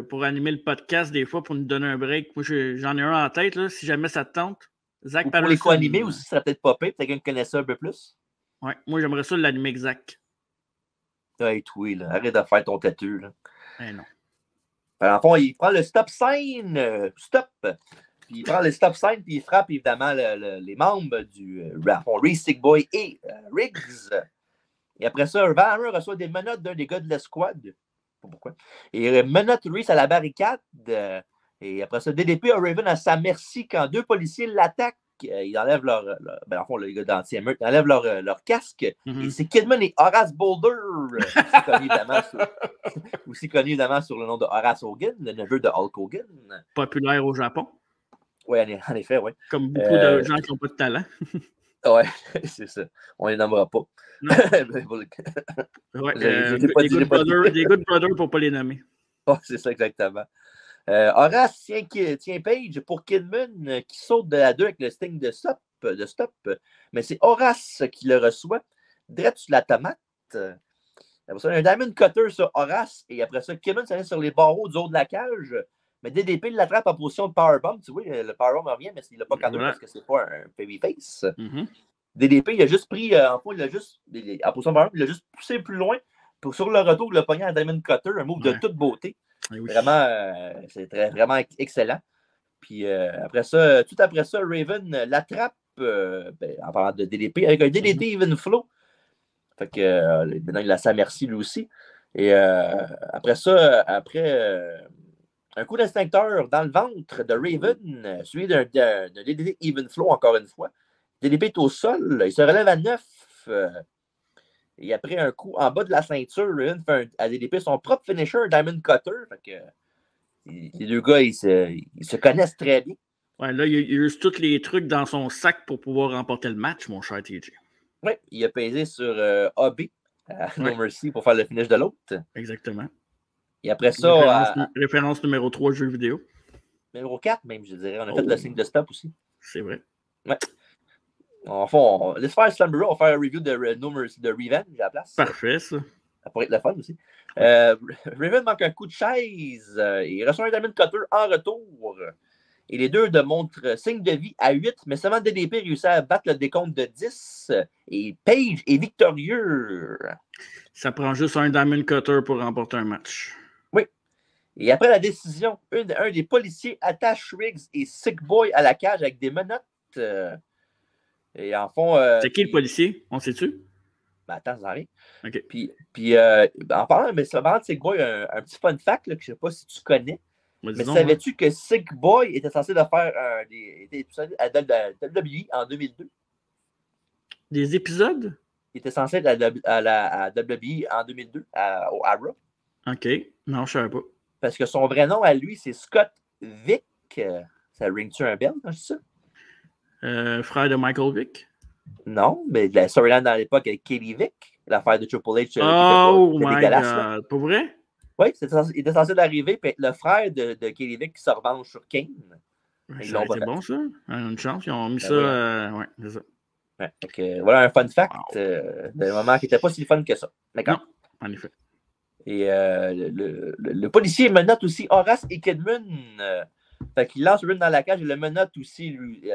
pour animer le podcast des fois pour nous donner un break. Moi, j'en ai un en tête, là, si jamais ça te tente. Zach ou pour les co-animer aussi, ça serait peut-être pas pire. Peut-être quelqu'un qui connaît ça un peu plus. Ouais, moi, j'aimerais ça l'animer avec Zach. Hey, toi, là, arrête de faire ton têteux, là. Non. En fond, il prend le stop sign. Stop. Puis il prend le stop sign, puis il frappe évidemment les membres du Reese, Sick Boy et Riggs. Et après ça, Van Hammer reçoit des menottes d'un des gars de l'escouade. Je sais pas pourquoi. Et menotte Reese à la barricade. Et après ça, DDP a Raven à sa merci quand deux policiers l'attaquent. Ils enlèvent en fond, le gars d'anti-émeute, ils enlèvent leur casque. Et c'est Kidman et Horace Boulder, aussi connu évidemment sur le nom de Horace Hogan, le neveu de Hulk Hogan. Populaire au Japon. Oui, en effet, oui. Comme beaucoup de gens qui n'ont pas de talent. Oui, c'est ça. On ne les nommera pas. Ouais, des good brothers pour ne pas les nommer. Oh, c'est ça, exactement. Horace tient Page pour Kidman qui saute de la 2 avec le sting de stop. Mais c'est Horace qui le reçoit direct sur la tomate. Après ça, un Diamond Cutter sur Horace. Et après ça, Kidman s'allait sur les barreaux du haut de la cage. Mais DDP l'attrape en position de powerbomb. Tu vois, le powerbomb revient, mais il n'a pas cutter parce que c'est pas un babyface. DDP, il a juste pris, en position de powerbomb, il l'a juste poussé plus loin. sur le retour, le pognon à Diamond Cutter, un move de toute beauté. Oui. Vraiment, c'est vraiment excellent. Puis après ça, tout après ça, Raven l'attrape en parlant de DDP avec un DDT Even Flow. Fait que maintenant, il a sa merci lui aussi. Et après ça, un coup d'instincteur dans le ventre de Raven, suivi d'un DDT Even Flow encore une fois. DDP est au sol, il se relève à 9. Et après un coup en bas de la ceinture, Raven fait à DDP son propre finisher, Diamond Cutter. Fait que les deux gars, ils se connaissent très bien. Ouais, là, il use tous les trucs dans son sac pour pouvoir remporter le match, mon cher TJ. Oui, il a pesé sur AB, No Mercy, pour faire le finish de l'autre. Exactement. Et après ça... Référence numéro 3 jeu vidéo. Numéro 4 même, je dirais. On a fait le signe de stop aussi. C'est vrai. Ouais. Enfin, laisse faire Slumber, on va faire un review de No Mercy, de Revenge à la place. Parfait, ça. Ça pourrait être le fun aussi. Raven manque un coup de chaise. Il reçoit un Diamond Cutter en retour. Et les deux montrent signe de vie à 8, mais seulement DDP réussit à battre le décompte de 10. Et Page est victorieux. Ça prend juste un Diamond Cutter pour remporter un match. Oui. Et après la décision, un des policiers attache Riggs et Sick Boy à la cage avec des menottes. Et en fond... c'est qui le policier? On sait-tu? Ben, attends, ça arrive. OK. Puis en parlant de Sick Boy, un petit fun fact là, que je ne sais pas si tu connais. Mais savais-tu que Sick Boy était censé de faire des épisodes à WWE en 2002? Des épisodes? Il était censé être à WWE en 2002, au Raw. OK. Non, je ne savais pas. Parce que son vrai nom à lui, c'est Scott Vick. Ça ring-tu un bell quand je dis ça? Frère de Michael Vick? Non, mais la storyline dans l'époque avec Kelly Vick, l'affaire de Triple H. Oh my God! Pour vrai? Oui, il était censé l'arriver, puis le frère de Kelly Vick qui se revanche sur Kane. C'est bon, ça. Une chance, ils ont mis ça. Ouais, c'est ça. Ouais, donc, voilà un fun fact d'un moment qui n'était pas si fun que ça. D'accord? Non, en effet. Et le policier menotte aussi Horace et Kidman. Fait qu'il lance Raven dans la cage et le menotte aussi, lui,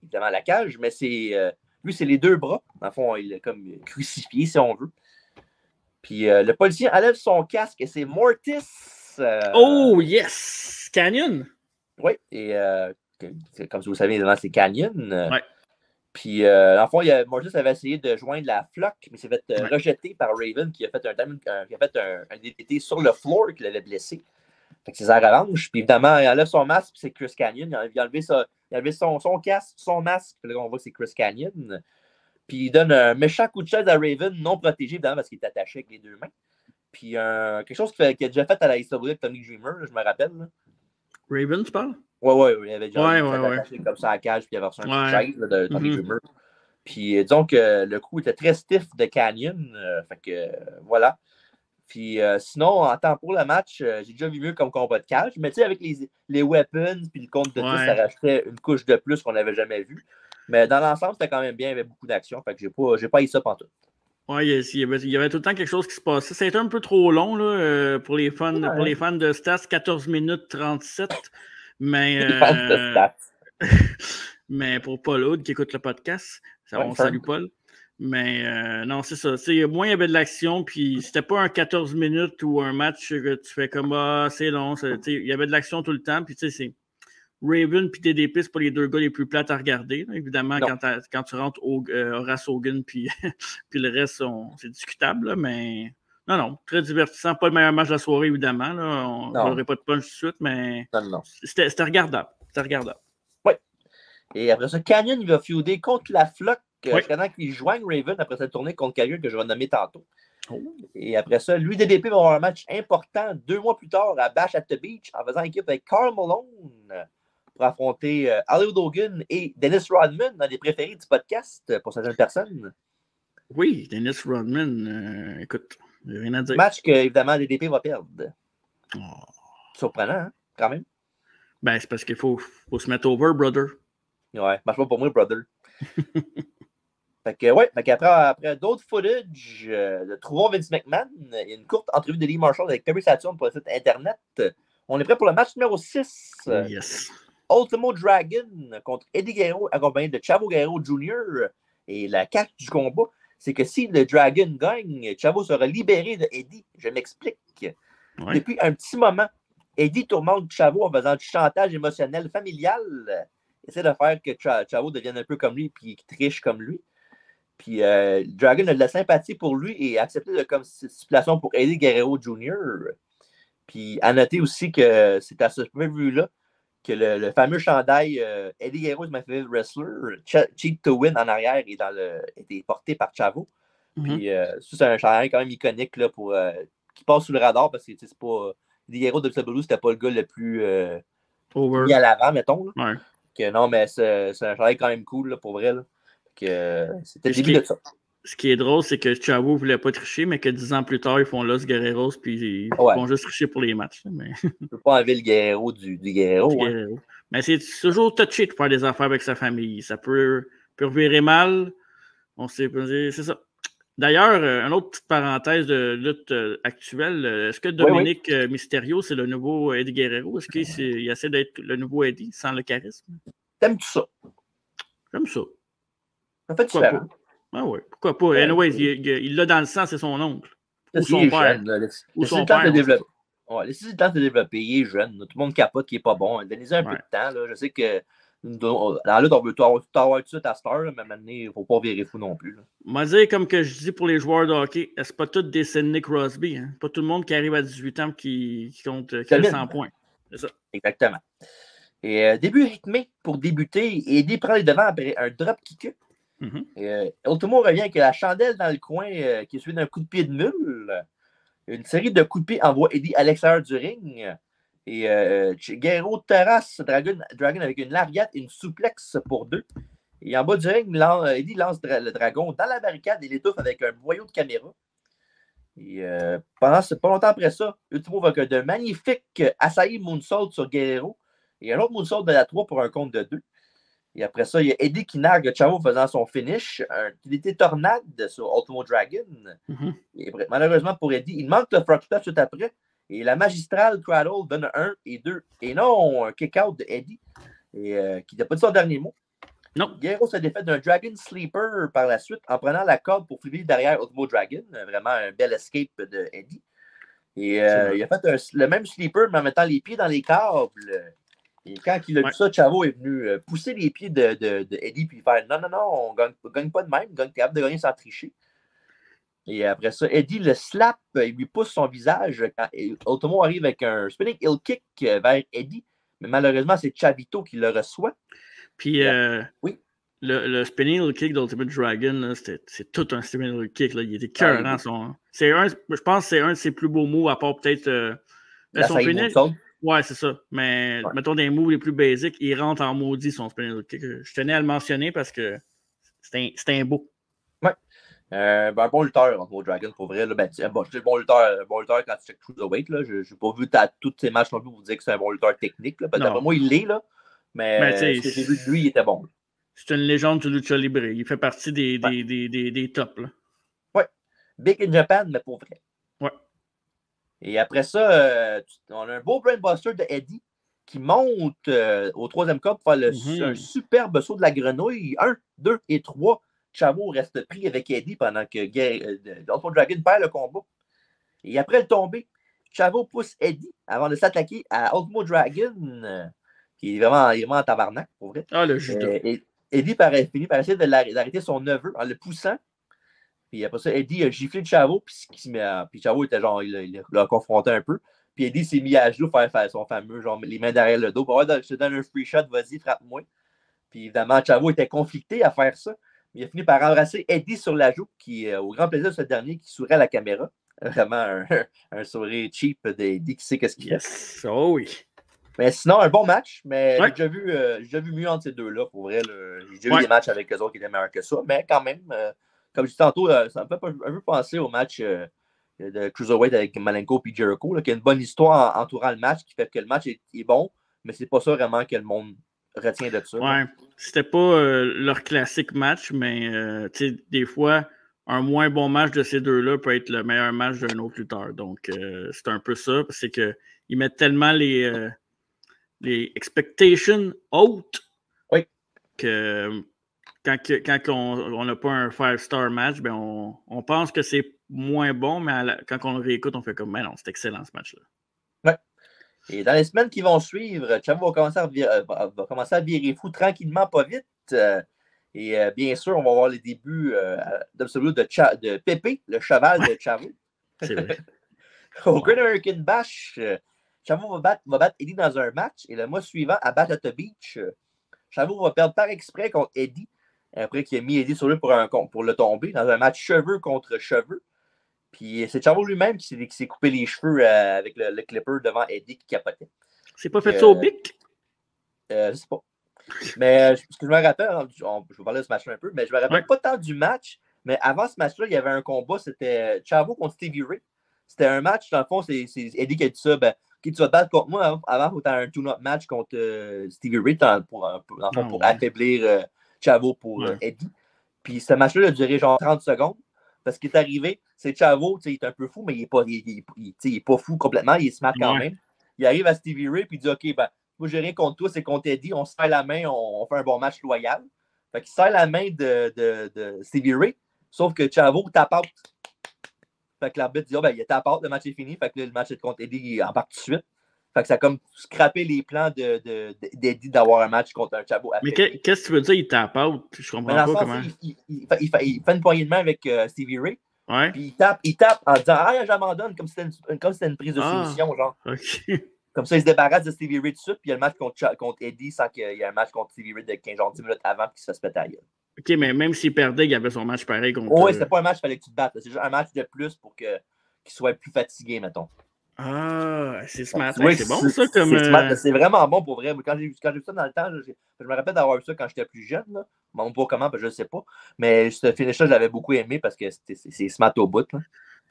évidemment, à la cage, mais lui, c'est les deux bras. Dans le fond, il est comme crucifié, si on veut. Puis le policier enlève son casque et c'est Mortis. Oh, yes! Canyon? Oui, et comme vous le savez, évidemment, c'est Canyon. Ouais. Puis, en fond, Mortis avait essayé de joindre la floc, mais s'est fait rejeter par Raven qui a fait un DDT sur le floor qui l'avait blessé. Fait que c'est sa revanche. Puis évidemment, il enlève son masque, puis c'est Chris Canyon. Il a enlevé son casque, son masque. Puis là, on voit que c'est Chris Canyon. Puis il donne un méchant coup de chaise à Raven, non protégé, évidemment, parce qu'il est attaché avec les deux mains. Puis quelque chose qu'il a déjà fait à la ICW avec Tommy Dreamer, là, je me rappelle. Là. Raven, tu parles? Oui, il avait déjà attaché comme ça à la cage, puis il avait reçu un coup de chaise là, de Tommy Dreamer. Puis disons que le coup était très stiff de Canyon. Fait que voilà. Puis sinon, en temps pour le match, j'ai déjà vu mieux comme combat de cage. Mais tu sais, avec les weapons puis le compte de 10, ça rajoutait une couche de plus qu'on n'avait jamais vue. Mais dans l'ensemble, c'était quand même bien, il y avait beaucoup d'action. Fait que j'ai pas eu ça pantoute. Oui, il y avait tout le temps quelque chose qui se passait. C'était un peu trop long là, pour les fans de Stats, 14 minutes 37. Mais, mais pour Paul Hood qui écoute le podcast, on salue Paul. Mais non, c'est ça. Moins il y avait de l'action, puis c'était pas un 14 minutes ou un match que tu fais comme c'est long. Il y avait de l'action tout le temps, puis tu sais, c'est Raven puis DDP, c'est pas les deux gars les plus plates à regarder. Là. Évidemment, quand tu rentres Horace Hogan puis le reste, c'est discutable, là, mais non, très divertissant. Pas le meilleur match de la soirée, évidemment. Là. On n'aurait pas de punch tout de suite, mais c'était regardable. Oui. Et après ça, Canyon, il va feuder contre la floc jusqu'à temps qu'il joigne Raven après cette tournée contre quelqu'un que je vais nommer tantôt. Oh. Et après ça, lui, DDP va avoir un match important 2 mois plus tard à Bash at the Beach en faisant équipe avec Karl Malone pour affronter Hollywood Hogan et Dennis Rodman, dans les préférés du podcast pour certaines personnes. Oui, Dennis Rodman, écoute, j'ai rien à dire. Match que, évidemment, DDP va perdre. Oh. Surprenant, hein, quand même. Ben, c'est parce qu'il faut se mettre over, brother. Ouais, marche pas pour moi, brother. Fait qu'après d'autres footage de Trouvons Vince McMahon, il y a une courte entrevue de Lee Marshall avec Perry Saturn pour le site Internet. On est prêt pour le match numéro 6. Yes. Ultimo Dragon contre Eddie Guerrero, accompagné de Chavo Guerrero Jr. Et la carte du combat, c'est que si le Dragon gagne, Chavo sera libéré de Eddie. Je m'explique. Ouais. Depuis un petit moment, Eddie tourmente Chavo en faisant du chantage émotionnel familial. Essaie de faire que Chavo devienne un peu comme lui puis qu'il triche comme lui. Puis Dragon a de la sympathie pour lui et a accepté de comme stipulation pour Eddie Guerrero Jr. Puis à noter aussi que c'est à ce point-là que le fameux chandail Eddie Guerrero is my favorite wrestler, Cheat to Win en arrière était porté par Chavo. Puis c'est un chandail quand même iconique là, pour, qui passe sous le radar parce que c'est pas. Eddie Guerrero de WWE, c'était pas le gars le plus mis à l'avant, mettons. Là. Ouais. Que, non, mais c'est un chandail quand même cool là, pour vrai. Là. C'était le début de ça. Ce qui est drôle, c'est que Chavo ne voulait pas tricher, mais que 10 ans plus tard, ils font Los Guerreros, puis ils vont juste tricher pour les matchs. Mais... Je ne peux pas enlever le Guerrero du Guerrero. Guerrero. Mais c'est toujours touché de faire des affaires avec sa famille. Ça peut revirer mal. On sait, c'est ça. D'ailleurs, une autre petite parenthèse de lutte actuelle. Est-ce que Dominique Mysterio, c'est le nouveau Eddie Guerrero? Est-ce qu'il essaie d'être le nouveau Eddie sans le charisme? T'aimes-tu ça? J'aime ça. Ça fait différent. Ah oui, pourquoi pas? Anyways, il l'a dans le sang, c'est son oncle. Ou son père. Ou son père. Laissez le temps de développer. Il est jeune. Tout le monde capote qu'il n'est pas bon. Donnez-lui un peu de temps. Là. Je sais que dans la lutte, on veut tout avoir tout de suite à cette heure, mais maintenant, il ne faut pas virer fou non plus. Moi, dire comme que je dis pour les joueurs de hockey, c'est pas tous des Sidney Crosby. Hein? Pas tout le monde qui arrive à 18 ans qui compte 100 points. C'est ça. Exactement. Et début rythmé pour débuter. Eddie prend les devants après un drop kick. Ultimo revient avec la chandelle dans le coin qui est suivi d'un coup de pied de mule. Une série de coups de pied envoie Eddie à l'extérieur du ring. Et Guerrero terrasse Dragon avec une lariat et une souplex pour 2. Et en bas du ring, Eddie lance le dragon dans la barricade et l'étouffe avec un boyau de caméra. Et pas longtemps après ça, Ultimo va que d'un magnifique assailli moonsault sur Guerrero et un autre moonsault de la 3 pour un compte de 2. Et après ça, il y a Eddie qui nargue Chavo faisant son finish, un TDT tornade sur Ultimo Dragon. Et malheureusement pour Eddie, il manque le frog splash tout après. Et la magistrale Cradle donne 1 et 2. Et non, un kick-out de Eddie, qui n'a pas dit son dernier mot. Non. Guerrero se défait d'un Dragon Sleeper par la suite en prenant la corde pour flipper derrière Ultimo Dragon. Vraiment un bel escape de Eddie. Et il a fait le même sleeper, mais en mettant les pieds dans les câbles. Et quand il a vu ça, Chavo est venu pousser les pieds de Eddie puis faire non, on ne gagne pas de même, on gagne capable de gagner sans tricher. Et après ça, Eddie le slap, il lui pousse son visage. Quand Ultimo arrive avec un spinning heel kick vers Eddie, mais malheureusement, c'est Chavito qui le reçoit. Puis le spinning heel kick d'Ultimate Dragon, c'est tout un spinning heel kick. Là. Il était cœurant. Je pense que c'est un de ses plus beaux mots, à part peut-être son finish. Ouais, c'est ça. Mais mettons des moves les plus basiques, il rentre en maudit son spinning heel kick. Je tenais à le mentionner parce que c'était un beau. Ouais. Un bon lutteur, Ultimo Dragon, pour vrai. Là, je dis bon lutteur quand tu check Cruiserweight. Je n'ai pas vu tous ces matchs non plus pour vous dire que c'est un bon lutteur technique. Là, d'après moi, il l'est. Là, mais ce que j'ai vu de lui, il était bon. C'est une légende du Lucha Libre. Il fait partie des tops. Oui. Big in Japan, mais pour vrai. Ouais. Et après ça, on a un beau brainbuster de Eddie qui monte au 3e corps pour faire un superbe saut de la grenouille. 1, 2 et 3. Chavo reste pris avec Eddie pendant que Ultimo Dragon perd le combat. Et après le tombé, Chavo pousse Eddie avant de s'attaquer à Ultimo Dragon, qui est vraiment en tabarnak, pour vrai. Ah, le judo. Eddie finit par essayer d'arrêter son neveu en le poussant. Puis après ça, Eddie a giflé Chavo, puis Chavo était genre, il l'a confronté un peu. Puis Eddie s'est mis à genoux pour faire son fameux, genre, les mains derrière le dos. Pour je te donne un free shot, vas-y, frappe-moi. Puis évidemment, Chavo était conflicté à faire ça. Il a fini par embrasser Eddie sur la joue, au grand plaisir de ce dernier qui sourit à la caméra. Vraiment un sourire cheap d'Eddie qui sait qu'est-ce qu'il fait. Oh oui. Mais sinon, un bon match, mais j'ai déjà vu mieux entre ces deux-là, pour vrai. J'ai déjà vu des matchs avec eux autres qui étaient meilleurs que ça, mais quand même, comme je disais tantôt, ça me fait un peu penser au match de Cruiserweight avec Malenko et Jericho, qui a une bonne histoire entourant le match, qui fait que le match est bon, mais c'est pas ça vraiment que le monde retient de ça. Ouais, c'était pas leur classique match, mais des fois, un moins bon match de ces deux-là peut être le meilleur match d'un autre lutteur. Donc, c'est un peu ça. C'est qu'ils mettent tellement les expectations hautes que quand on n'a pas un 5-star match, ben on pense que c'est moins bon, mais quand on le réécoute, on fait comme, mais non, c'est excellent ce match-là. Ouais. Et dans les semaines qui vont suivre, Chavo va commencer à virer fou tranquillement, pas vite. Et bien sûr, on va voir les débuts de Pépé, le cheval de Chavo. C'est vrai. Au Great American Bash, Chavo va battre Eddie dans un match. Et le mois suivant, à Bash at the Beach, Chavo va perdre par exprès contre Eddie. Après qu'il a mis Eddie sur lui pour le tomber dans un match cheveux contre cheveux. Puis c'est Chavo lui-même qui s'est coupé les cheveux avec le clipper devant Eddie qui capotait. C'est pas fait ça au bic? Je sais pas. Mais ce que je me rappelle, je vais parler de ce match-là un peu, mais je me rappelle pas tant du match, mais avant ce match-là, il y avait un combat, c'était Chavo contre Stevie Ray. C'était un match, dans le fond, c'est Eddie qui a dit ça, ben, tu vas te battre contre moi avant, il faut faire un tune-up match contre Stevie Ray pour affaiblir Chavo pour Eddie. Puis ce match-là a duré genre 30 secondes. Parce qu'il est arrivé, c'est Chavo, il est un peu fou, mais il est pas fou complètement, il est smart quand même. Il arrive à Stevie Ray et il dit OK, ben, moi j'ai rien contre toi, c'est contre Eddie, on se serre la main, on fait un bon match loyal. Fait qu'il serre la main de Stevie Ray, sauf que Chavo tape out. Fait que l'arbitre dit il tape out, le match est fini. Fait que là, le match est contre Eddie, il embarque tout de suite. Fait que ça a comme scrappé les plans d'Eddie d'avoir un match contre un Chavo. Mais qu'est-ce que tu veux dire, il tape out? Je comprends pas comment. Il fait une poignée de main avec Stevie Ray. Ouais. Puis il tape en disant j'abandonne, comme si c'était une prise de soumission, genre. Okay. Comme ça, il se débarrasse de Stevie Ray tout de suite, puis il y a le match contre Eddie sans qu'il y ait un match contre Stevie Ray de 10 minutes avant, puis qu'il se fasse péter à la gueule. OK, mais même s'il perdait, il avait son match pareil contre. Oui, c'était pas un match, il fallait que tu te battes. C'est juste un match de plus pour qu'il soit plus fatigué, mettons. Ah, c'est smart. C'est bon, ça, comme. C'est vraiment bon pour vrai. Quand j'ai vu ça dans le temps, je me rappelle d'avoir vu ça quand j'étais plus jeune. Là. Bon, pas comment, je ne sais pas. Mais ce finish-là, je l'avais beaucoup aimé parce que c'est smart au bout. Là.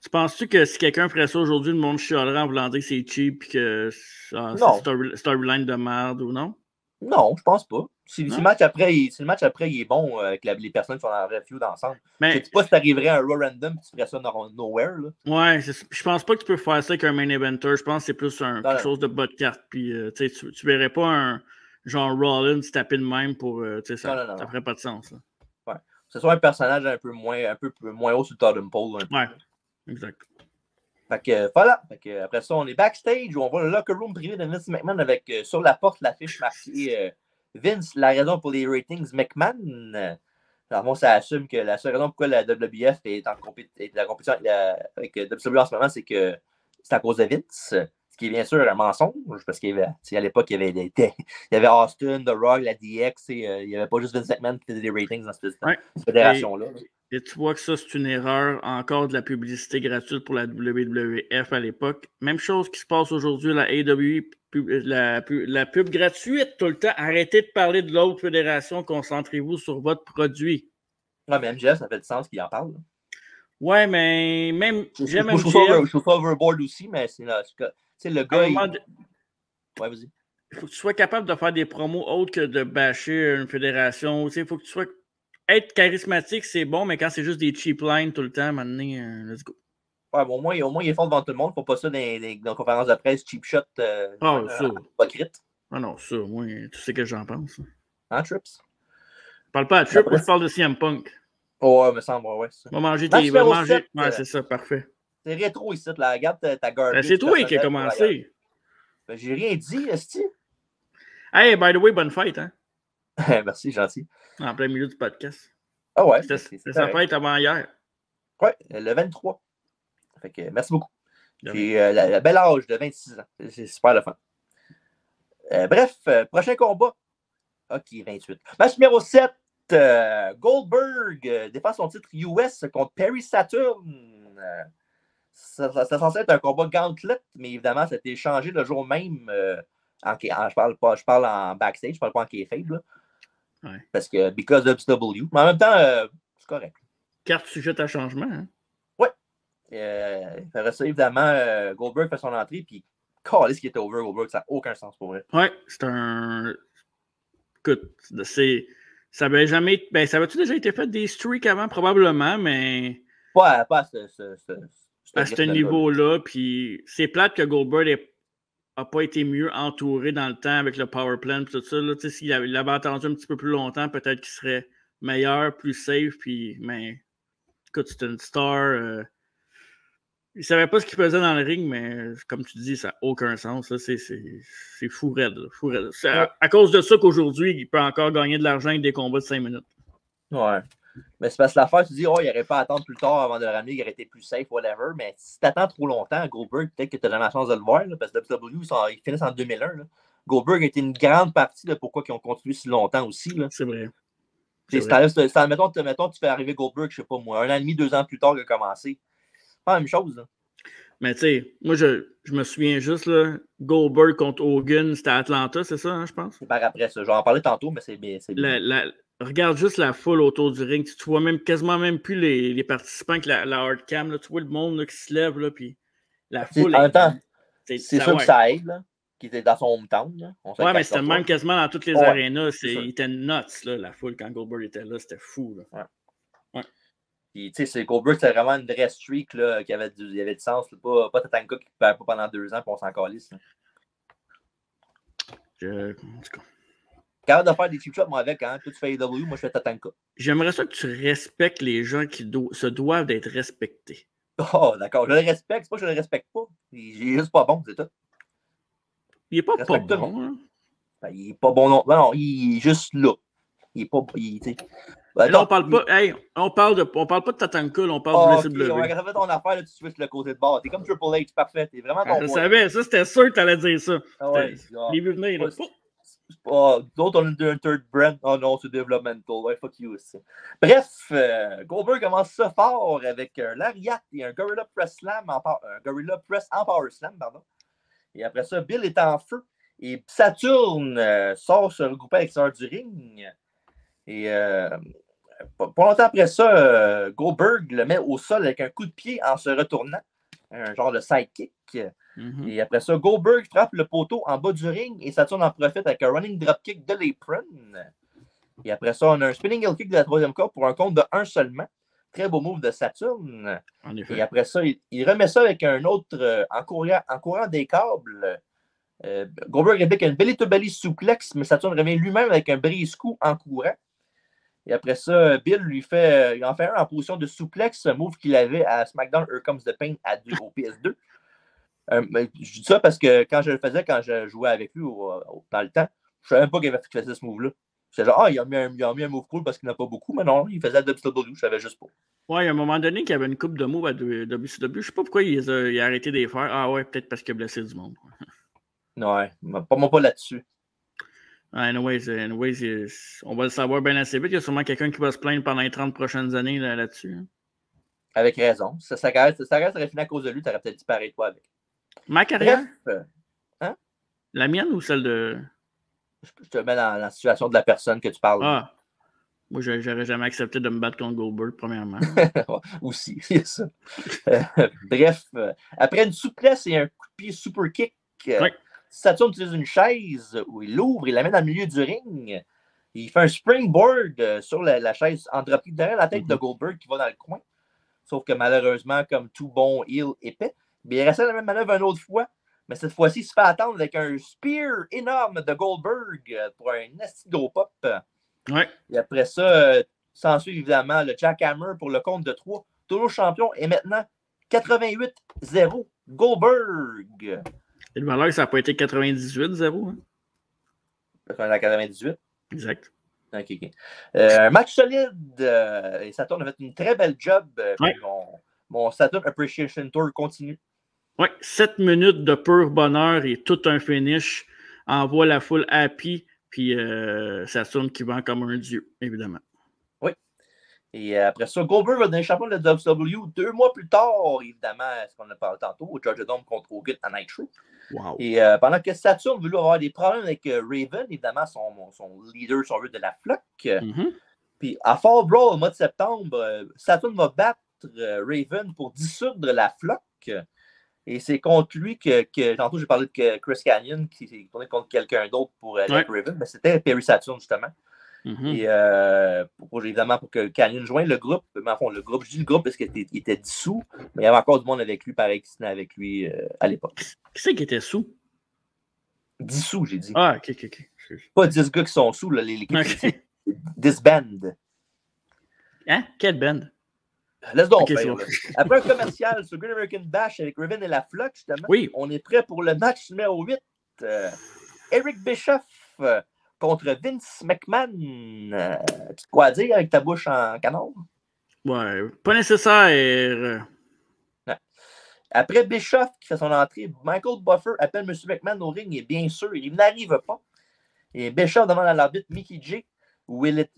Tu penses-tu que si quelqu'un ferait ça aujourd'hui, le monde chialerait en voulant dire que c'est cheap et que c'est storyline de merde ou non? Non, je pense pas. Si le match après il est bon avec les personnes qui sont en review ensemble. Je ne sais pas si t'arriverais à un Raw Random et tu ferais ça nowhere. Là. Ouais, je pense pas que tu peux faire ça avec un main eventer. Je pense que c'est plus quelque chose de bas de carte. Puis tu verrais pas un genre Rollins taper de même pour. Ça ferait pas de sens. Là. Ouais. Ce soit un personnage un peu moins haut sur le totem pole. Ouais, exact. Fait que voilà. Fait que, après ça, on est backstage où on voit le locker room privé de Vince McMahon avec sur la porte l'affiche marquée Vince, la raison pour les ratings McMahon. Alors, ça assume que la seule raison pourquoi la WBF est en compétition avec WWE en ce moment, c'est que c'est à cause de Vince. Ce qui est bien sûr un mensonge, parce qu'à l'époque, il y avait Austin, The Rock, la DX, il n'y avait pas juste Vince McMahon qui faisait des ratings dans cette fédération-là. Et tu vois que ça, c'est une erreur encore de la publicité gratuite pour la WWF à l'époque. Même chose qui se passe aujourd'hui, la AEW, la pub gratuite tout le temps. Arrêtez de parler de l'autre fédération, concentrez-vous sur votre produit. Ouais, mais MJF, ça fait du sens qu'il en parle. Là. Ouais, mais même. J'aime MJF. Je trouve ça overboard aussi, mais c'est le gars. Ouais, vas-y. Il faut que tu sois capable de faire des promos autres que de bâcher une fédération. Il faut que tu sois. Être charismatique, c'est bon, mais quand c'est juste des cheap lines tout le temps, maintenant, let's go. Ouais, bon, au moins, il est fort devant tout le monde. Faut pas ça dans les conférences de presse, cheap shot. Ça. Hypocrite. Ah non, ça, moi, tu sais que j'en pense. Hein, Trips? Je parle pas à Trips, je parle de CM Punk. Oh, ouais, me semble, ouais. Va manger tes. Va manger. Ouais, c'est ça, parfait. C'est rétro ici, là. Regarde ta garbage. C'est toi qui a commencé. Ben, j'ai rien dit, esti. Hey, by the way, bonne fête, hein? Merci, gentil. En plein milieu du podcast. Ah ouais. C'est sa fête avant hier. Ouais, le 23. Fait que merci beaucoup. J'ai le bel âge de 26 ans. C'est super le fun. Bref, prochain combat. OK, 28. Match numéro 7. Goldberg défend son titre US contre Perry Saturn. Ça censé être un combat gauntlet, mais évidemment, ça a été changé le jour même. Je parle en backstage, je parle pas en kayfabe. Ouais. Parce que because of SW. Mais en même temps, c'est correct. Carte sujette à changement. Hein? Oui. Ça, évidemment, Goldberg fait son entrée, puis calisse qui était over Goldberg, ça n'a aucun sens pour vrai. Oui, c'est un. Écoute, ça avait jamais. Ben, ça avait-tu déjà été fait des streaks avant, probablement, mais. Pas à ce niveau-là. Puis c'est plate que Goldberg n'a pas été mieux entouré dans le temps avec le power plant et tout ça. S'il avait attendu un petit peu plus longtemps, peut-être qu'il serait meilleur, plus safe. Puis, mais écoute, c'est une star. Il savait pas ce qu'il faisait dans le ring, mais comme tu dis, ça n'a aucun sens. Là. C'est fou raide. Fou raide. C'est à cause de ça qu'aujourd'hui, il peut encore gagner de l'argent avec des combats de 5 minutes. Ouais. Mais c'est parce que l'affaire, tu dis, il n'aurait pas à attendre plus tard avant de le ramener, il aurait été plus safe, whatever. Mais si tu attends trop longtemps, Goldberg, peut-être que tu n'as jamais la chance de le voir, là, parce que WWE, ils finissent en 2001. Là. Goldberg a été une grande partie de pourquoi ils ont continué si longtemps aussi. Là. C'est vrai. Mettons, tu fais arriver Goldberg, je sais pas moi, 1 an et demi, 2 ans plus tard qu'il a commencé. Pas la même chose. Là. Mais tu sais, moi, je me souviens juste, là, Goldberg contre Hogan, c'était à Atlanta, c'est ça, hein, je pense? C'est par après ça. Je vais en parler tantôt, mais c'est bien. Regarde juste la foule autour du ring. Tu vois quasiment même plus les participants que la hard cam. Là. Tu vois le monde là, qui se lève, là, puis la foule. En même temps, c'est sûr que ça aide, là, qui était dans son hometown. Là. Ouais, mais c'était même quasiment dans toutes les arénas. Il était nuts, là, la foule, quand Goldberg était là. C'était fou. Là. Ouais. Puis, tu sais, Goldberg, c'était vraiment une vraie streak là, qui avait du sens. Là, pas Tatanka qui ne perd pas pendant 2 ans, puis on s'en calisse. En tout cas. Capable de faire des cheap shots, moi, avec. Hein? Toi, tu fais AEW, moi, je fais Tatanka. J'aimerais ça que tu respectes les gens qui se doivent d'être respectés. Oh, d'accord. Je le respecte. C'est pas que je le respecte pas. Il est juste pas bon, c'est tout. Il est pas bon. Hein? Ben, il est pas bon non. Non, il est juste là. Il est pas. Là, on parle pas. Hey, on parle pas de Tatanka, on parle de WCW. On a fait ton affaire, là, tu switches le côté de bord. T'es comme Triple H, parfait. T'es vraiment ton Je savais, ça, c'était sûr que t'allais dire ça. Ah ouais. Il veut venir, là. D'autres, on a un third brand. Oh non, c'est developmental. Ouais, fuck you aussi. Bref, Goldberg commence ça fort avec un lariat et un Gorilla Press en Power Slam, pardon. Et après ça, Bill est en feu. Et Saturn sort se regrouper à l'extérieur du ring. Et pas longtemps après ça, Goldberg le met au sol avec un coup de pied en se retournant. Un genre de sidekick. Mm-hmm. Et après ça, Goldberg frappe le poteau en bas du ring et Saturn en profite avec un running dropkick de l'apron. Et après ça, on a un spinning heel kick de la 3e corde pour un compte de 1 seulement. Très beau move de Saturn. En effet. Et après ça, il remet ça avec un autre en courant des câbles. Goldberg réplique un belly-to-belly suplex, mais Saturn revient lui-même avec un brise-cou en courant. Et après ça, Bill il en fait un en position de suplex, un move qu'il avait à SmackDown Here Comes the Pain au PS2. Je dis ça parce que quand je le faisais, quand je jouais avec lui dans le temps, je ne savais même pas qu'il faisait ce move-là. J'étais genre, il a mis un move cool parce qu'il n'a pas beaucoup, mais non, il faisait à WCW, je ne savais juste pas. Ouais, il y a un moment donné qu'il y avait une coupe de moves à WCW. Je ne sais pas pourquoi il a arrêté de les faire. Ah ouais, peut-être parce qu'il a blessé du monde. Ouais, pas là-dessus. Anyways, on va le savoir bien assez vite. Il y a sûrement quelqu'un qui va se plaindre pendant les 30 prochaines années là-dessus. Hein. Avec raison. Si sa carrière serait finie à cause de lui, tu aurais peut-être disparu toi avec. Ma carrière? Bref, hein? La mienne ou celle de... Je te mets dans la situation de la personne que tu parles. Ah! Moi, j'aurais jamais accepté de me battre contre Goldberg, premièrement. Aussi, c'est ça. Bref, après une souplesse et un coup de pied super kick, Saturn utilise une chaise où il l'ouvre, il la met dans le milieu du ring. Il fait un springboard sur la chaise en dropkick derrière la tête de Goldberg qui va dans le coin. Sauf que malheureusement, comme tout bon heel épais, il restait la même manœuvre une autre fois. Mais cette fois-ci, il se fait attendre avec un spear énorme de Goldberg pour un nasty gros pop. Ouais. Et après ça, s'ensuit évidemment le jackhammer pour le compte de 3. Toujours champion et maintenant 88-0 Goldberg. Et le valeur, ça n'a pas été 98-0. Hein? La 98. Exact. Okay. Un match solide. Et Saturn a fait une très belle job. Ouais. Mon Saturn Appreciation Tour continue. Oui, 7 minutes de pur bonheur et tout un finish. Envoie la foule happy. Puis Saturn qui vend comme un dieu, évidemment. Oui. Et après ça, Goldberg va devenir champion de la WWE 2 mois plus tard, évidemment, ce qu'on a parlé tantôt, au Georgia Dome contre Hogan à Nitro. Wow. Et pendant que Saturn voulait avoir des problèmes avec Raven, évidemment, son leader, son leader de la flotte. Puis à Fall Brawl au mois de septembre, Saturn va battre Raven pour dissoudre la flotte. Et c'est contre lui que tantôt j'ai parlé de Chris Kanyon qui s'est tourné contre quelqu'un d'autre pour Raven, mais c'était Perry Saturn justement. Et évidemment pour que Kanyon joigne le groupe, mais en fond, je dis le groupe parce qu'il était dissous, mais il y avait encore du monde avec lui, pareil, qui se tenait avec lui à l'époque. Qui c'est qui était sous? Dissous, j'ai dit. Ah, ok. Pas 10 gars qui sont sous, l'équipe, c'est disband. Hein? Quel band? Laisse donc faire. Après un commercial sur Great American Bash avec Raven et la Flock, justement, on est prêt pour le match numéro 8. Eric Bischoff contre Vince McMahon. Tu as quoi à dire avec ta bouche en canard? Ouais, pas nécessaire. Après Bischoff qui fait son entrée, Michael Buffer appelle M. McMahon au ring et bien sûr, il n'arrive pas. Et Bischoff demande à l'arbitre Mickey J où il est.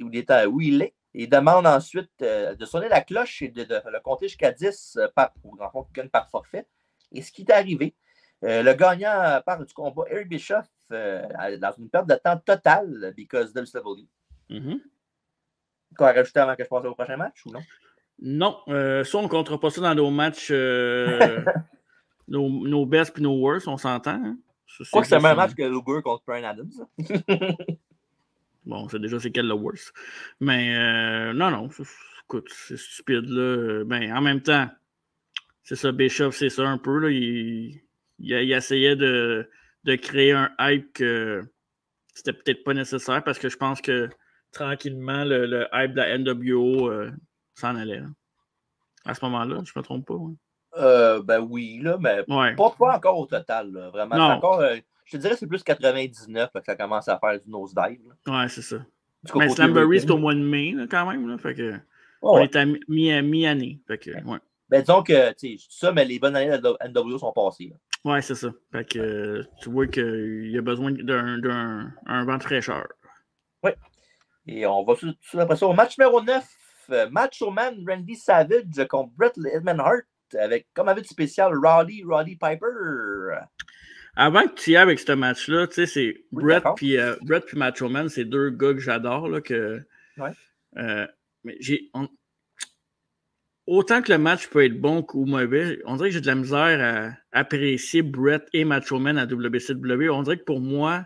Il demande ensuite de sonner la cloche et de le compter jusqu'à 10 pour gagne par forfait. Et ce qui est arrivé, le gagnant part du combat, Eric Bischoff, dans une perte de temps totale, because WCW. Quoi à rajouter avant que je passe au prochain match ou non? Non, ça, on ne comptera pas ça dans nos matchs, nos best et nos worst, on s'entend. Hein? Quoi que c'est le même match que Luger contre Bryan Adams. Bon, c'est déjà c'est quel le worst. Mais non, écoute, c'est stupide. Là. Ben, en même temps, c'est ça, Bischoff, c'est ça un peu. Là, il essayait de créer un hype que c'était peut-être pas nécessaire parce que je pense que tranquillement, le hype de la NWO s'en allait. Là. À ce moment-là, je me trompe pas. Ouais. Ben oui, là, mais pas encore au total. Là, vraiment. Non. Encore, je te dirais que c'est plus 99 là, que ça commence à faire du nosedive. Ouais, c'est ça. Mais Slamboree, c'est au mois de mai, là, quand même. Là, fait que, on est à mi-année. Fait que, ouais. Ben disons que, tu sais, ça, mais les bonnes années de la NWO sont passées. Là. Ouais, c'est ça. Fait que tu vois qu'il y a besoin d'un vent de fraîcheur. Oui. Et on va après ça au match numéro 9. Macho Man Randy Savage contre Bret le Hitman Hart avec comme invité spécial Roddy Piper. Avant que tu y ailles avec ce match-là, tu sais, c'est Bret puis Macho Man, c'est deux gars que j'adore. Là, mais autant que le match peut être bon ou mauvais, on dirait que j'ai de la misère à apprécier Bret et Macho Man à WCW. On dirait que pour moi,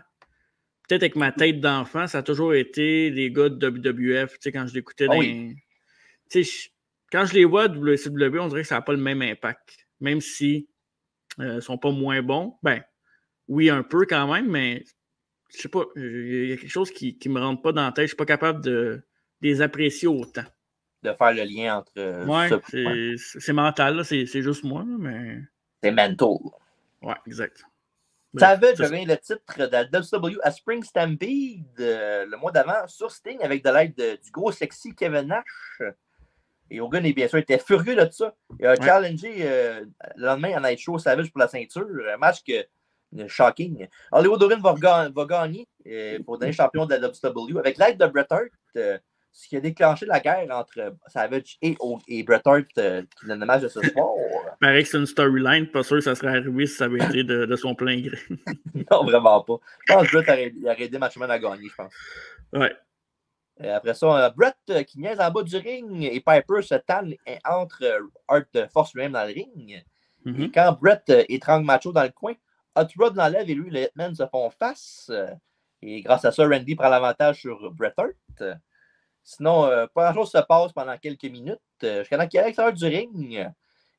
peut-être avec ma tête d'enfant, ça a toujours été des gars de WWF. Tu sais, quand je l'écoutais quand je les vois à WCW, on dirait que ça n'a pas le même impact. Même si ils sont pas moins bons. Ben, oui, un peu quand même, mais je sais pas. Il y a quelque chose qui me rentre pas dans la tête. Je suis pas capable de les apprécier autant. De faire le lien entre... c'est mental, là. C'est juste moi, là, mais... C'est mental. Ouais, exact. Savage a gagné le titre de la WCW à Spring Stampede le mois d'avant sur Sting avec de l'aide du gros sexy Kevin Nash. Et Hogan, bien sûr, était furieux de ça. Il a challengé le lendemain à Night Show Savage pour la ceinture. Un match shocking. Hollywood Hogan va gagner pour devenir champion de la WCW avec l'aide de Bret Hart. Ce qui a déclenché la guerre entre Savage et Bret Hart qui donne le match de ce soir. Paraît que c'est une storyline, pas sûr que ça serait arrivé si ça avait été de son plein gré. Non, vraiment pas. Je pense que Bret aurait aidé Macho Man à gagner, je pense. Ouais. Après ça, Bret qui niaise en bas du ring et Piper se tanne entre Hart force lui-même dans le ring. Et quand Bret étrangle Macho dans le coin, Hot Rod l'enlève et lui, le Hitman se font face. Et grâce à ça, Randy prend l'avantage sur Bret Hart. Sinon, pas grand-chose se passe pendant quelques minutes. Jusqu'à temps qu'il est à l'extérieur du ring.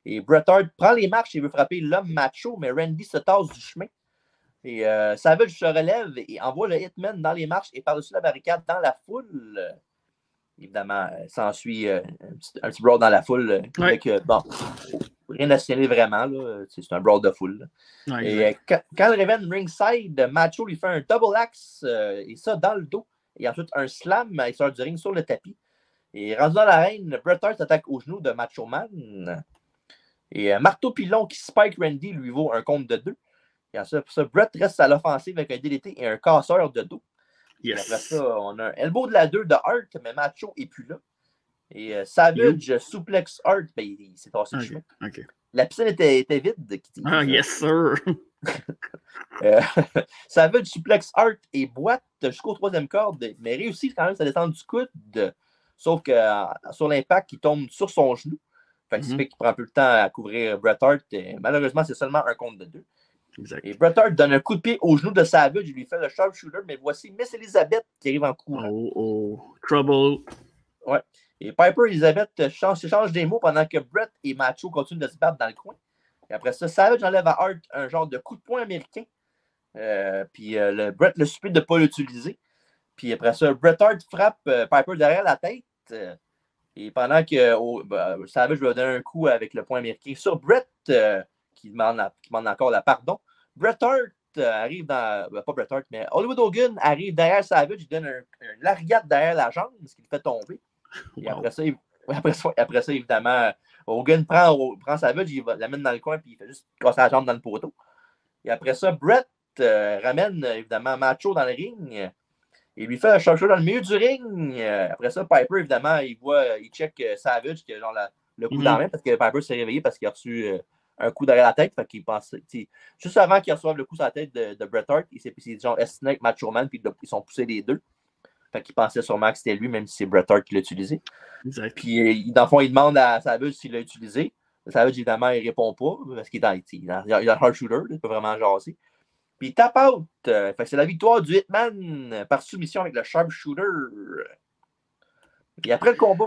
Et Bret Hart prend les marches et veut frapper l'homme macho, mais Randy se tasse du chemin. Et Savage se relève et envoie le Hitman dans les marches et par-dessus la barricade dans la foule. Évidemment, s'ensuit un petit brawl dans la foule. Avec, bon, rien à signaler vraiment. Là. C'est un brawl de foule. Et quand le Raven ringside, Macho lui fait un double axe et ça dans le dos. Et ensuite un slam à l'extérieur du ring sur le tapis. Et rendu dans l'arène, Bret Hart s'attaque au genou de Macho Man. Et marteau pilon qui spike Randy lui vaut un compte de 2. Et ensuite, pour ça, Bret reste à l'offensive avec un DDT et un casseur de dos. Yes. Et après ça, on a un elbow de la 2 de Hart, mais Macho n'est plus là. Et Savage souplex Hart, ben, il s'est passé le chemin. Okay. La piscine était vide. Yes, sir! Savage suplex Hart et boite jusqu'au 3e corde, mais réussit quand même à descendre du coude. Sauf que sur l'impact, il tombe sur son genou. Fait que ça fait qu'il prend un peu de temps à couvrir Bret Hart. Malheureusement, c'est seulement un compte de 2. Exact. Et Bret Hart donne un coup de pied au genou de Savage. Il lui fait le sharpshooter, mais voici Miss Elizabeth qui arrive en courant. Trouble. Ouais. Et Piper et Elizabeth s'échangent des mots pendant que Bret et Macho continuent de se battre dans le coin. Et après ça, Savage enlève à Hart un genre de coup de poing américain. Puis Bret le supplie de ne pas l'utiliser. Puis après ça, Bret Hart frappe Piper derrière la tête. Et pendant que Savage va donner un coup avec le poing américain sur Bret, qui demande encore la pardon, Bret Hart arrive dans. Pas Bret Hart, mais Hollywood Hogan arrive derrière Savage, il donne un lariat derrière la jambe, ce qui le fait tomber. Wow. Et après ça, évidemment, Hogan prend Savage, il l'amène dans le coin, puis il fait juste casser la jambe dans le poteau. Et après ça, Bret ramène évidemment Macho dans le ring. Il lui fait un shot dans le milieu du ring. Après ça, Piper, évidemment, il check Savage qui a genre le coup dans la main parce que Piper s'est réveillé parce qu'il a reçu un coup derrière la tête. Fait qu'il pensait, juste avant qu'il reçoive le coup sur la tête de Bret Hart, il s'est dit genre S-Snake, Macho Man, puis ils sont poussés les deux. Fait qu'il pensait sûrement que c'était lui, même si c'est Bret Hart qui l'a utilisé. Exact. Puis dans le fond, il demande à Savage s'il l'a utilisé. Savage, évidemment, il répond pas parce qu'il est un hard shooter, il peut vraiment jaser. Puis il tape out. C'est la victoire du Hitman par soumission avec le sharpshooter. Et après le combat,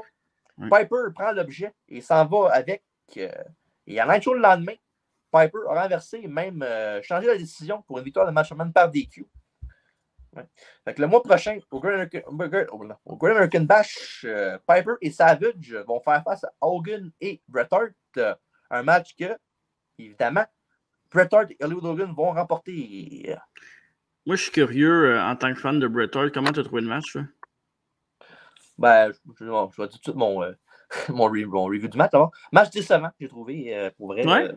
Piper prend l'objet et s'en va avec. Et à Nitro le lendemain, Piper a renversé, même changé la décision pour une victoire de Macho Man par DQ. Ouais. Fait que le mois prochain, au Great American Bash, Piper et Savage vont faire face à Hogan et Bret Hart. Un match que, évidemment, Bret Hart et Hollywood Hogan vont remporter. Moi, je suis curieux, en tant que fan de Bret Hart, comment tu as trouvé le match? Là? Ben, je vais dire tout de suite mon review du match. Alors. Match décevant, j'ai trouvé, pour vrai. Ouais.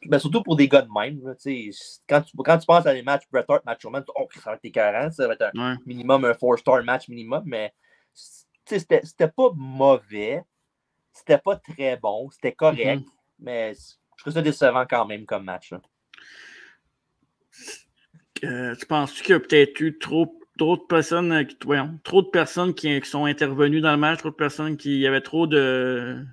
Ben, surtout pour des gars de même. Là, quand tu penses à des matchs Bret Hart, Macho Man, ça va être écœurant. Ça va être un minimum, un 4-star match minimum. Mais c'était pas mauvais. C'était pas très bon. C'était correct. Mais je trouve ça décevant quand même comme match. Tu penses-tu qu'il y a peut-être eu trop de personnes qui sont intervenues dans le match, trop de personnes qui y avait trop de.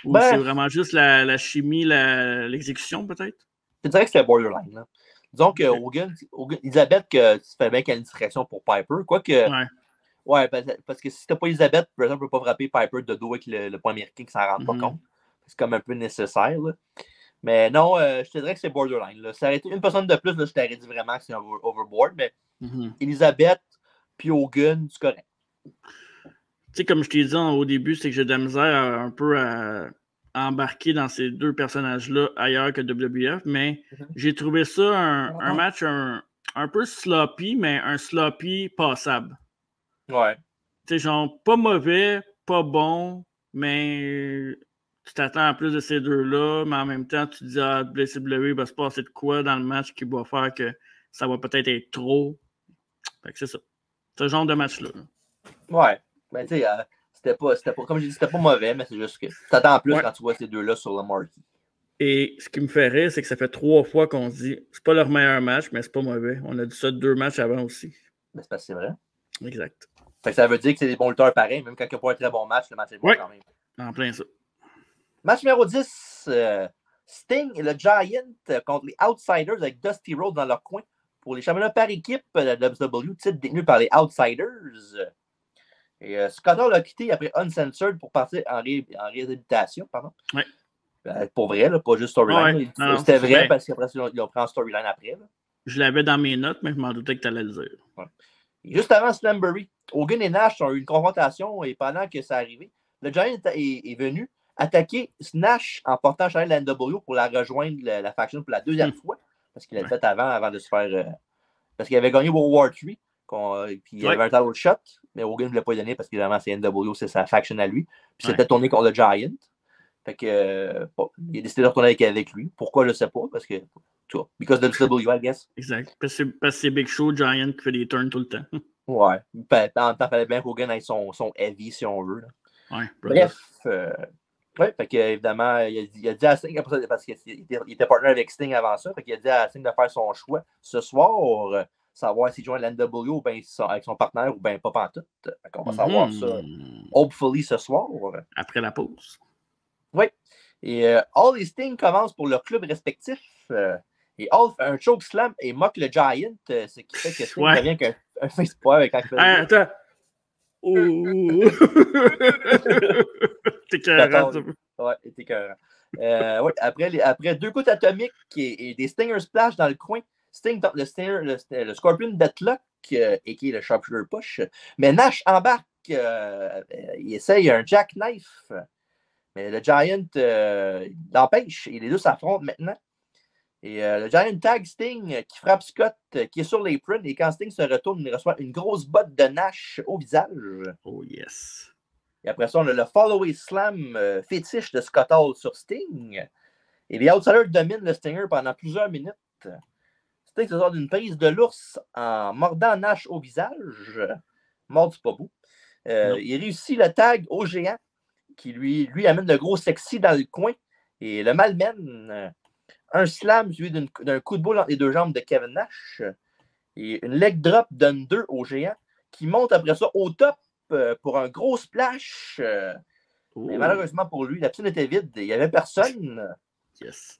Ou c'est vraiment juste la chimie, l'exécution, peut-être? Je dirais que c'était borderline. Là. Disons que Hogan, Elisabeth, que tu fais bien qu'il y a une distraction pour Piper. Quoique. Ouais, parce que si c'était pas Elisabeth, par exemple, ne peut pas frapper Piper de dos avec le point américain qui s'en rend pas compte. C'est comme un peu nécessaire. Là. Mais non, je te dirais que c'est borderline. Là. Ça aurait été une personne de plus, là, je t'aurais dit vraiment que c'est un overboard. Mais Elisabeth puis Hogan, c'est correct. Tu sais, comme je t'ai dit au début, c'est que j'ai de la misère un peu à embarquer dans ces deux personnages-là ailleurs que WWF, mais j'ai trouvé ça un match un peu sloppy, mais un sloppy passable. Ouais. Tu sais, genre, pas mauvais, pas bon, mais tu t'attends à plus de ces deux-là, mais en même temps, tu te dis, WCW va se passer de quoi dans le match qui va faire que ça va peut-être être trop. Fait que c'est ça. Ce genre de match-là. Ouais. Ben, tu sais, c'était pas, comme j'ai dit, c'était pas mauvais, mais c'est juste que tu t'attends plus quand tu vois ces deux-là sur le marquee. Et ce qui me fait rire, c'est que ça fait 3 fois qu'on se dit, c'est pas leur meilleur match, mais c'est pas mauvais. On a dit ça 2 matchs avant aussi. Ben, c'est parce que c'est vrai. Exact. Fait que ça veut dire que c'est des bons lutteurs pareils, même quand il n'y a pas un très bon match, le match est bon quand même. En plein ça. Match numéro 10, Sting et le Giant contre les Outsiders avec Dusty Rhodes dans leur coin pour les championnats par équipe de la WWE, titre détenu par les Outsiders. Et Scott Hall a quitté après Uncensored pour partir en réhabilitation. Pardon. Ouais. Pour vrai, là, pas juste storyline. C'était vrai parce qu'après, ils ont pris en storyline après. Là. Je l'avais dans mes notes, mais je m'en doutais que tu allais le dire. Ouais. Juste avant Slamboree, Hogan et Nash ont eu une confrontation et pendant que ça arrivait, le Giant est venu attaquer Nash en portant le chandail de la NWO pour la rejoindre la faction pour la deuxième fois parce qu'il l'avait fait avant de se faire. Parce qu'il avait gagné World War III. Puis il y avait un title shot, mais Hogan ne voulait pas y donner parce qu'évidemment, c'est NWO, c'est sa faction à lui. Puis c'était tourné contre le Giant. Fait que il a décidé de retourner avec lui. Pourquoi, je ne sais pas, parce que, tu vois, because of WCW, I guess. Exact. Parce que c'est Big Show, Giant qui fait des turns tout le temps. Ouais. En même temps, il fallait bien qu'Hogan ait son heavy, si on veut. Là. Ouais, bref, fait que, évidemment, il a dit à Sting, après ça, parce qu'il était partner avec Sting avant ça, fait qu'il a dit à Sting de faire son choix ce soir, savoir s'il joint l'NWO ou bien avec son partenaire ou bien pas pantoute. Fait qu'on va savoir ça, hopefully, ce soir. Après la pause. Oui. Et Hall et Sting commencent pour leur club respectif. Et Hall fait un choke slam et moque le Giant, ce qui fait que Sting devient qu'un face power quand il fait attends. T'es carré. Ouais, t'es carré. Après 2 coups atomiques et des Stinger Splash dans le coin, Sting tente le Scorpion Deathlock, et qui est le Sharpshooter Push. Mais Nash embarque il essaye un jackknife. Mais le Giant l'empêche. Et les deux s'affrontent maintenant. Et le Giant tag Sting qui frappe Scott, qui est sur l'apron. Et quand Sting se retourne, il reçoit une grosse botte de Nash au visage. Oh yes. Et après ça, on a le Follow-away Slam fétiche de Scott Hall sur Sting. Et les Outsiders dominent le Stinger pendant plusieurs minutes. Sting se sort d'une prise de l'ours en mordant Nash au visage. Mordu pas beau. Il réussit le tag au géant qui lui amène le gros sexy dans le coin et le malmène. Un slam suivi d'un coup de boule entre les deux jambes de Kevin Nash. Et une leg drop donne 2 au géant qui monte après ça au top pour un gros splash. Mais malheureusement pour lui, la piscine était vide. Il n'y avait personne. Yes.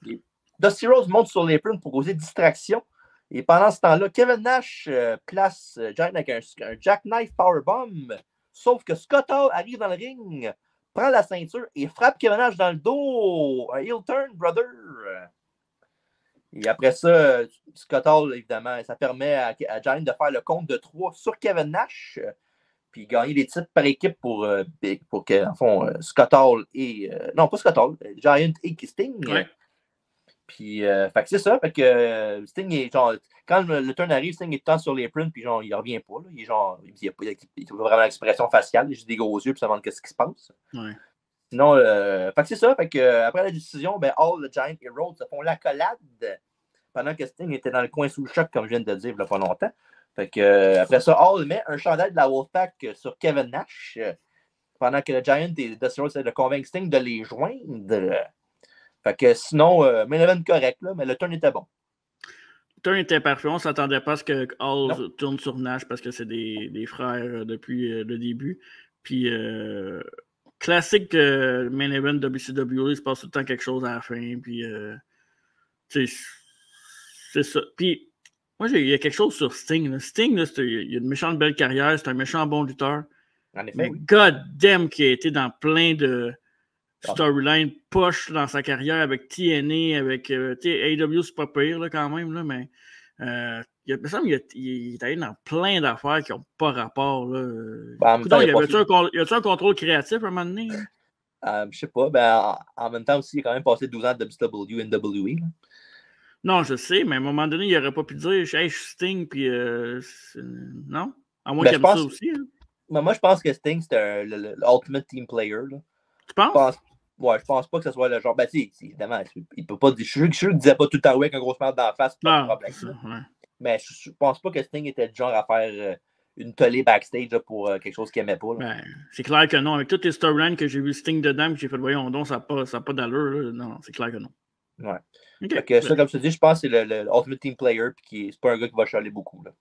Dusty Rhodes monte sur l'apron pour causer distraction. Et pendant ce temps-là, Kevin Nash place Giant avec un jackknife powerbomb. Sauf que Scott Hall arrive dans le ring, prend la ceinture et frappe Kevin Nash dans le dos. Un heel turn, brother. Et après ça, Scott Hall, évidemment, ça permet à Giant de faire le compte de 3 sur Kevin Nash. Puis gagner les titres par équipe pour que, en fond, Scott Hall et... non, pas Scott Hall, Giant et Sting. Ouais. Puis, fait que c'est ça. Fait que Sting est genre... Quand le turn arrive, Sting est temps sur les prints, puis genre, il revient pas. Là. Il est genre... Il n'a pas vraiment l'expression faciale. Il a juste des gros yeux, puis ça demande qu'est-ce qui se passe. Ouais. Sinon, fait que c'est ça. Fait que après la décision, ben, Hall, le Giant et Rhodes se font l'accolade pendant que Sting était dans le coin sous le choc, comme je viens de dire, il n'y a pas longtemps. Fait que, après ça, Hall met un chandail de la Wolfpack sur Kevin Nash pendant que le Giant et Dusty Rhodes essaient de convaincre Sting de les joindre. Fait que sinon, main event correct, là, mais le turn était bon. Le turn était parfait. On ne s'attendait pas à ce que Hall tourne sur Nash parce que c'est des frères depuis le début. Puis, classique main event de WCW, il se passe tout le temps quelque chose à la fin. Puis, c'est ça. Puis, moi, il y a quelque chose sur Sting. Là. Sting, là, il a une méchante belle carrière. C'est un méchant bon lutteur. En effet, mais oui. God damn qu'il a été dans plein de storyline poche dans sa carrière avec TNA, avec AEW, c'est pas pire là, quand même, là, mais il me semble qu'il est allé dans plein d'affaires qui n'ont pas rapport. Là. Y a-tu un contrôle créatif à un moment donné? Je sais pas. Ben, en même temps aussi, il a quand même passé 12 ans de WCW, NWE. Là. Non, je sais, mais à un moment donné, il n'aurait pas pu dire hey, je suis Sting, puis non? À moins qu'il aime ça aussi. Hein. Ben, moi, je pense que Sting, c'était l'Ultimate Team Player. Là. Tu penses? Ouais, je pense pas que ce soit le genre. Ben, si, évidemment, il peut pas. Je suis sûr qu'il disait pas tout le temps oui avec un gros smile d'en face, pas de problème. Ça, ouais. Mais je pense pas que Sting était le genre à faire une tollée backstage là, pour quelque chose qu'il aimait pas. Là. Ben, c'est clair que non. Avec toutes les storylines que j'ai vu Sting dedans, que j'ai fait, voyons donc, ça n'a pas d'allure. Là. Non, c'est clair que non. Ouais. Okay. Fait que ça, comme je te dis, je pense que c'est le Ultimate Team Player, puis c'est pas un gars qui va chialer beaucoup. Là.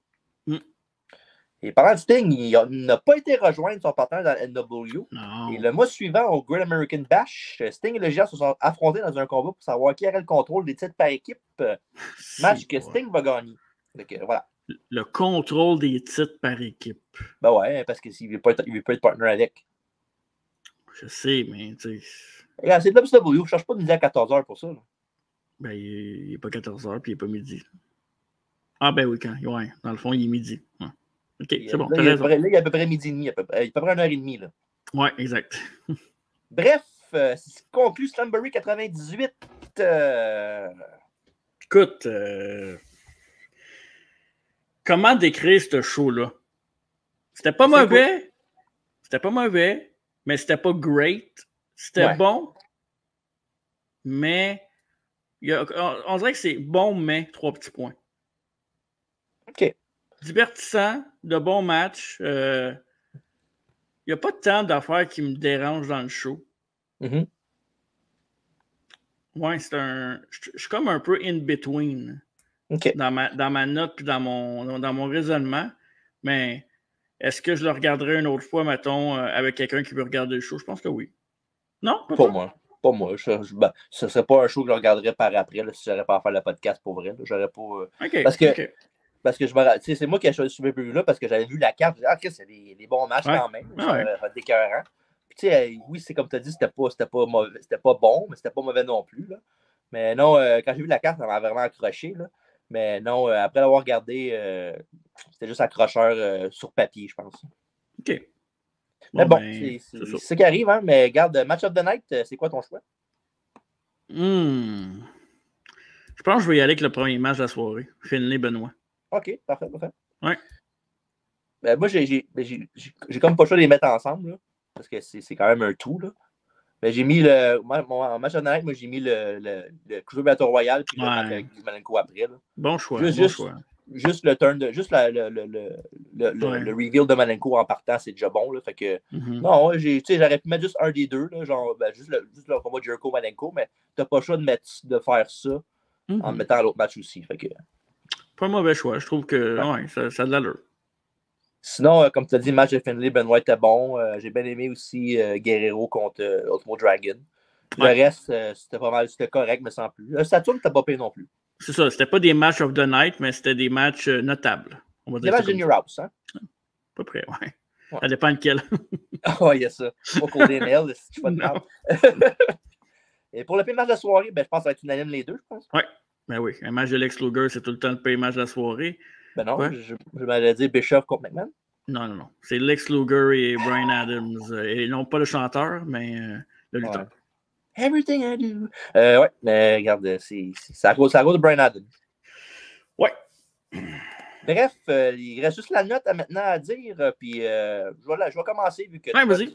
Et parlant de Sting, il n'a pas été rejoint de son partenaire dans la NWO. Non. Et le mois suivant, au Great American Bash, Sting et le Géant se sont affrontés dans un combat pour savoir qui aurait le contrôle des titres par équipe. Match que Sting va gagner. Donc, voilà. Le contrôle des titres par équipe. Ben ouais, parce qu'il ne veut pas être partenaire avec. Je sais, mais tu sais. Regarde, c'est WCW, je ne cherche pas de midi à 14h pour ça. Là. Ben, il n'est pas 14h, puis il n'est pas midi. Ah ben oui, ouais, dans le fond, il est midi. Ouais. OK, c'est bon, t'as raison. Là, il y a à peu près midi et demi, il y a à peu près 1h30. Là. Ouais, exact. Bref, c'est conclu Slamboree 98. Écoute, comment décrire ce show-là? C'était pas mauvais. Cool. C'était pas mauvais, mais c'était pas great. C'était bon, mais on dirait que c'est bon, mais 3 petits points. OK. Divertissant, de bons matchs. Il n'y a pas tant d'affaires qui me dérangent dans le show. Mm-hmm. Ouais, je suis comme un peu in between dans ma note et dans mon raisonnement. Mais est-ce que je le regarderai une autre fois, mettons, avec quelqu'un qui veut regarder le show? Je pense que oui. Non? Pas moi. Pas moi. Ce serait pas un show que je regarderais par après là, si j'aurais pas à faire le podcast pour vrai. Là. J'aurais pas. Parce que je me c'est moi qui ai choisi ce pay-per-view-là parce que j'avais vu la carte. Je disais, c'est des bons matchs quand même. Ça d'écœurant. Puis, oui, c'est comme tu as dit, c'était pas mauvais, c'était pas bon, mais c'était pas mauvais non plus. Là. Mais non, quand j'ai vu la carte, ça m'a vraiment accroché. Là. Mais non, après l'avoir regardé, c'était juste accrocheur sur papier, je pense. OK. Mais bon, c'est ce qui arrive, hein. Mais regarde, Match of the Night, c'est quoi ton choix? Je pense que je vais y aller avec le premier match de la soirée. Finlay-Benoît. OK, parfait. Ouais. Ben, moi, j'ai comme pas le choix de les mettre ensemble, là, parce que c'est quand même un tout, là. Ben, j'ai mis en match of the night, moi, j'ai mis le Cruiser Battle Royale puis le match avec Malenko après. Là. Bon choix. Juste le turn juste le reveal de Malenko en partant, c'est déjà bon. Là, fait que, non, j'aurais pu mettre juste un des deux, là, genre juste le combat Jericho-Malenko, mais t'as pas le choix de faire ça en mettant l'autre match aussi. Fait que, pas un mauvais choix. Je trouve que ça a de l'allure. Sinon, comme tu as dit, le match de Finlay, Benoit était bon. J'ai bien aimé aussi Guerrero contre Ultimo Dragon. Le reste, c'était pas mal, c'était correct, mais sans plus. Saturn, t'as pas payé non plus. C'est ça, c'était pas des matchs of the night, mais c'était des matchs notables. Des matchs de New House, hein? À peu près, ouais. Ça dépend de quel. Il y a ça. Pas qu'on démêle, si tu fais de mal. Et pour le pire match de la soirée, ben, je pense que ça va être unanime les deux, je pense. Ben oui, un match de Lex Luger, c'est tout le temps le pire match de la soirée. Ben non, je m'allais dire Bischoff contre McMahon. Non. C'est Lex Luger et Bryan Adams. Et non pas le chanteur, mais le lutteur. Everything I do. Mais regarde, c'est à cause de Bryan Adams. Ouais. Bref, il reste juste la note maintenant à dire. Puis je vais commencer vu que. Vas-y.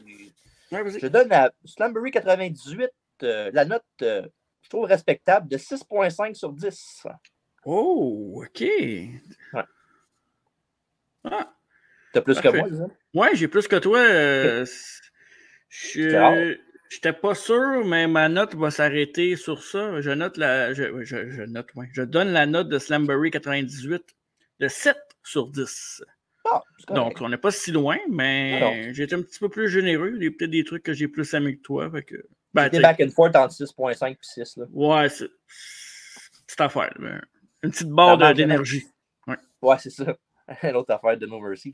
Je donne à Slamboree 98 la note, je trouve respectable, de 6,5 sur 10. Oh, OK. Ouais. T'as plus que moi, ça? Ouais, j'ai plus que toi. J'étais pas sûr, mais ma note va s'arrêter sur ça. Je donne la note de Slamboree 98 de 7 sur 10. Donc, on n'est pas si loin, mais j'ai été un petit peu plus généreux. Il y a peut-être des trucs que j'ai plus aimé que toi. C'était back and forth entre 6.5 et 6. Là. Ouais, c'est petite affaire. Une petite barre d'énergie. Ouais, c'est ça. L'autre affaire de No Mercy.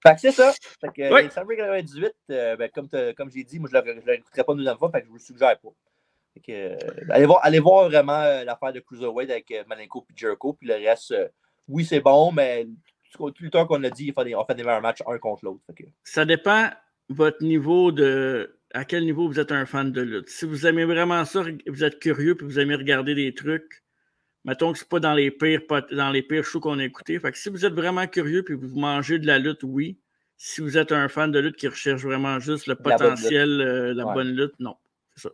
Fait que c'est ça. Fait que Slamboree 98, comme j'ai dit, moi je ne l'écouterai pas une deuxième fois, fait que je vous le suggère pas. Fait que, allez voir vraiment l'affaire de Cruiserweight avec Malenko et Jericho, puis le reste, oui, c'est bon, mais tout le temps qu'on a dit, on fait des meilleurs matchs un contre l'autre. Ça dépend votre niveau à quel niveau vous êtes un fan de lutte. Si vous aimez vraiment ça, vous êtes curieux puis vous aimez regarder des trucs, mettons que c'est pas dans les pires shows qu'on a écoutés. Fait que si vous êtes vraiment curieux puis vous mangez de la lutte, oui. Si vous êtes un fan de lutte qui recherche vraiment juste le potentiel, la bonne lutte, non. C'est ça.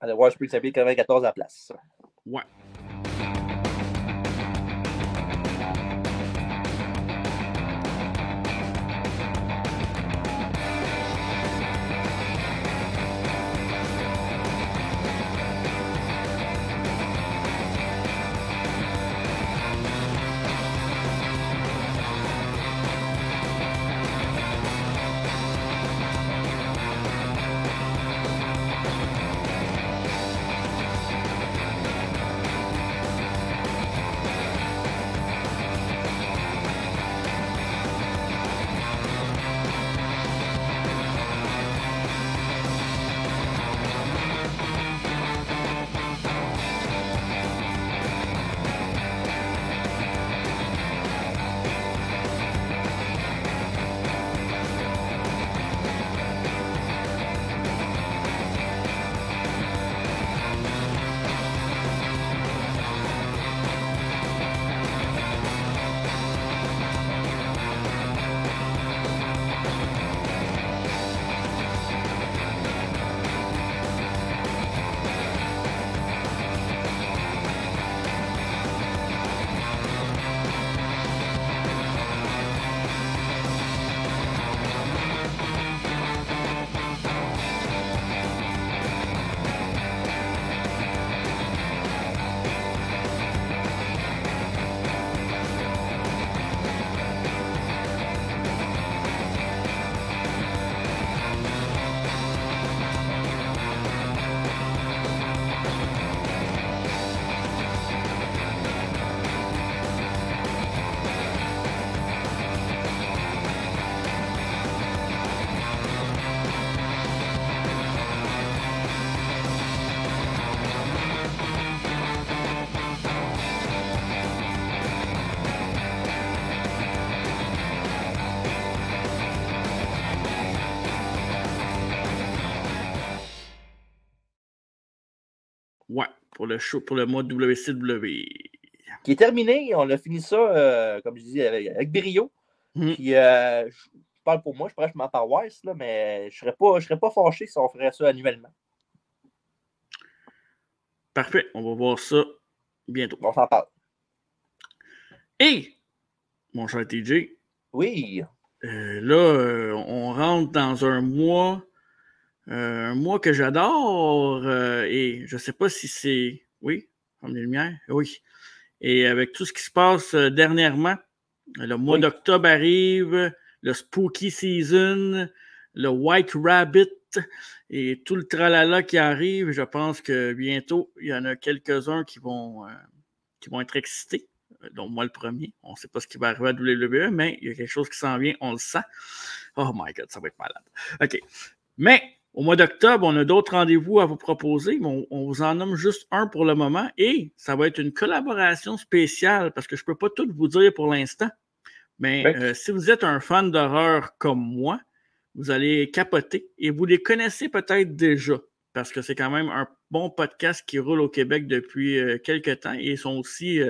Allez voir Spring Saint-Pierre 94 à la place. Ouais. pour le show, pour le mois de WCW. Qui est terminé. On a fini ça, comme je dis, avec brio. Puis, je parle pour moi, je prêche ma paroisse, là, mais je ne serais pas fâché si on ferait ça annuellement. Parfait. On va voir ça bientôt. On s'en parle. Et, mon cher TJ. Oui. Là, on rentre dans un mois que j'adore. Et je ne sais pas si c'est... Oui, comme les lumières. Oui. Et avec tout ce qui se passe dernièrement, le mois d'octobre arrive, le Spooky Season, le White Rabbit et tout le tralala qui arrive. Je pense que bientôt, il y en a quelques-uns qui vont être excités. Donc, moi, le premier. On ne sait pas ce qui va arriver à WWE, mais il y a quelque chose qui s'en vient, on le sent. Oh my God, ça va être malade. OK. Mais au mois d'octobre, on a d'autres rendez-vous à vous proposer. Mais on vous en nomme juste un pour le moment. Et ça va être une collaboration spéciale parce que je ne peux pas tout vous dire pour l'instant. Mais si vous êtes un fan d'horreur comme moi, vous allez capoter. Et vous les connaissez peut-être déjà parce que c'est quand même un bon podcast qui roule au Québec depuis quelques temps. Et ils sont aussi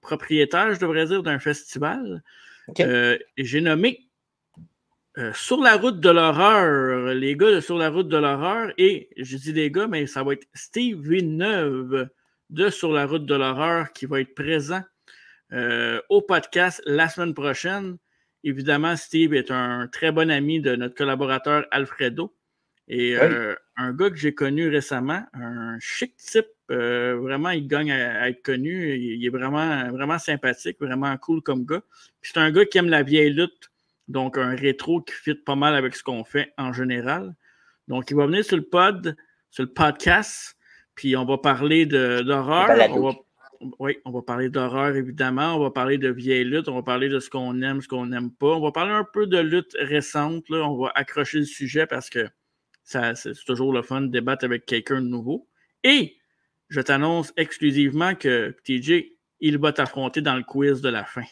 propriétaires, je devrais dire, d'un festival. Okay. J'ai nommé Sur la route de l'horreur, les gars de Sur la route de l'horreur, et je dis les gars, mais ça va être Steve Villeneuve de Sur la route de l'horreur qui va être présent au podcast la semaine prochaine. Évidemment, Steve est un très bon ami de notre collaborateur Alfredo et un gars que j'ai connu récemment, un chic type, vraiment il gagne à être connu, il est vraiment, vraiment sympathique, vraiment cool comme gars. Puis c'est un gars qui aime la vieille lutte. Donc, un rétro qui fit pas mal avec ce qu'on fait en général. Donc, il va venir sur le podcast, puis on va parler d'horreur. On va parler d'horreur, évidemment. On va parler de vieille lutte. On va parler de ce qu'on aime, ce qu'on n'aime pas. On va parler un peu de lutte récente. Là. On va accrocher le sujet parce que c'est toujours le fun de débattre avec quelqu'un de nouveau. Et je t'annonce exclusivement que TJ, il va t'affronter dans le quiz de la fin.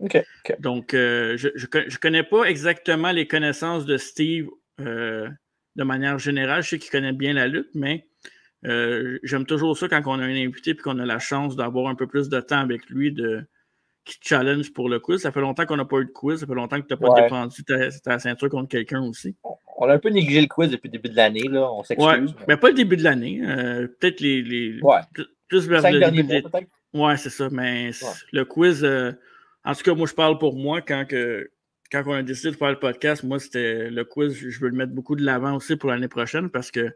Okay. Donc, je ne connais pas exactement les connaissances de Steve de manière générale. Je sais qu'il connaît bien la lutte, mais j'aime toujours ça quand on a un invité et qu'on a la chance d'avoir un peu plus de temps avec lui qui challenge pour le quiz. Ça fait longtemps qu'on n'a pas eu de quiz. Ça fait longtemps que tu n'as pas défendu ta ceinture contre quelqu'un aussi. On a un peu négligé le quiz depuis le début de l'année. Là. On s'excuse. Mais pas le début de l'année. Peut-être plus vers le début de l'année. Ouais, c'est ça. Mais le quiz... en tout cas, moi, je parle pour moi. Quand on a décidé de faire le podcast, moi, c'était le quiz. Je veux le mettre beaucoup de l'avant aussi pour l'année prochaine parce que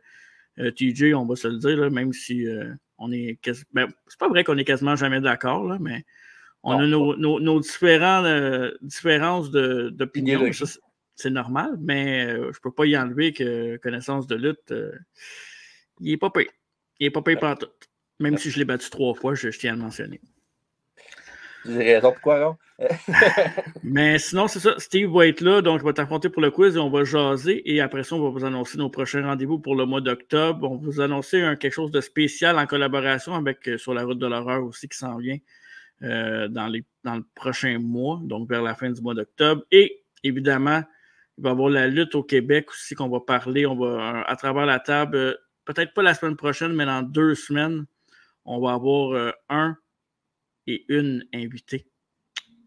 TJ, on va se le dire, là, même si on est c'est pas vrai qu'on est quasiment jamais d'accord, là, mais on a nos différences d'opinion. C'est normal, mais je peux pas y enlever que connaissance de lutte, il est pas payé. Il est pas payé par tout. Même si je l'ai battu 3 fois, je tiens à le mentionner. J'ai raison, pourquoi non? Mais sinon, c'est ça. Steve va être là, donc il va t'affronter pour le quiz et on va jaser. Et après ça, on va vous annoncer nos prochains rendez-vous pour le mois d'octobre. On va vous annoncer quelque chose de spécial en collaboration avec Sur la route de l'horreur aussi qui s'en vient dans le prochain mois, donc vers la fin du mois d'octobre. Et évidemment, il va y avoir la lutte au Québec aussi qu'on va parler. On va, à travers la table, peut-être pas la semaine prochaine, mais dans 2 semaines, on va avoir un et une invitée.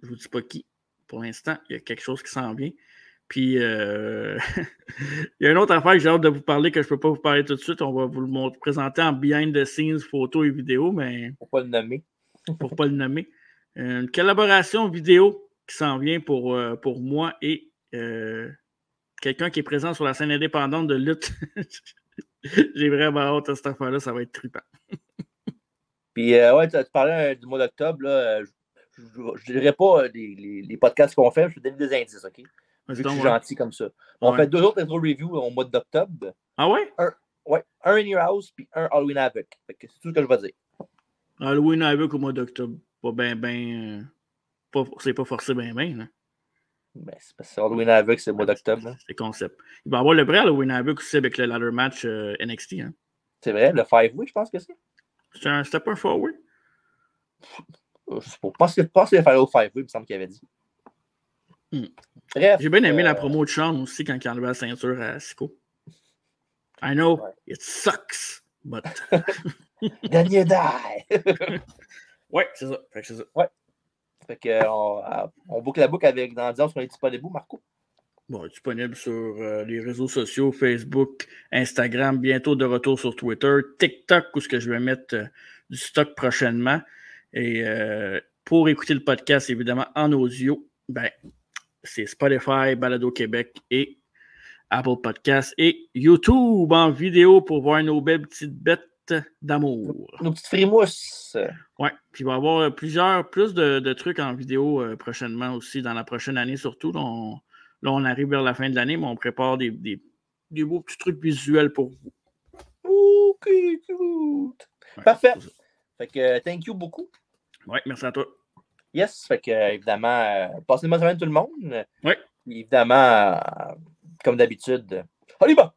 Je ne vous dis pas qui. Pour l'instant, il y a quelque chose qui s'en vient. Puis, il y a une autre affaire que j'ai hâte de vous parler que je ne peux pas vous parler tout de suite. On va vous le présenter en behind the scenes, photos et vidéos, mais... Pour ne pas le nommer. Pour ne pas le nommer. Une collaboration vidéo qui s'en vient pour moi et quelqu'un qui est présent sur la scène indépendante de lutte. J'ai vraiment hâte à cette affaire-là. Ça va être trippant. Puis, tu parlais du mois d'octobre. Là, je ne dirais pas les podcasts qu'on fait, je te donne des indices, OK? Vu que je suis gentil comme ça. On fait 2 autres retro-reviews au mois d'octobre. Ah ouais? Un In Your House puis un Halloween Havoc. C'est tout ce que je vais dire. Halloween Havoc au mois d'octobre. Pas c'est pas forcé bien. Hein? Ben, c'est parce que Halloween Havoc, c'est le mois d'octobre. C'est concept. Il va y avoir le vrai Halloween Havoc aussi avec le ladder match NXT. Hein? C'est vrai, le 5-way, je pense que c'est. C'était pas un 4-way? Je pense qu'il fallait au 5-way, il me semble qu'il avait dit. Bref. J'ai bien aimé la promo de Sean aussi quand il a enlevé la ceinture à Siko. I know, it sucks, But... Gagner die! Ouais, c'est ça. Fait que c'est ça. Ouais. Fait que on boucle la boucle avec dans disant sur les disponibles, Marco. Bon, disponible sur les réseaux sociaux, Facebook, Instagram, bientôt de retour sur Twitter, TikTok, où ce que je vais mettre du stock prochainement. Et pour écouter le podcast, évidemment, en audio, ben, c'est Spotify, Balado Québec et Apple Podcasts et YouTube en vidéo pour voir nos belles petites bêtes d'amour. Nos petites frimousses. Oui, puis il va y avoir plus de trucs en vidéo prochainement aussi, dans la prochaine année surtout. Là, on arrive vers la fin de l'année, mais on prépare des beaux petits trucs visuels pour vous. OK, cute. Ouais, parfait. Fait que thank you beaucoup. Oui, merci à toi. Yes, fait que évidemment, passez une bonne semaine tout le monde. Oui. Évidemment, comme d'habitude, allez, bah!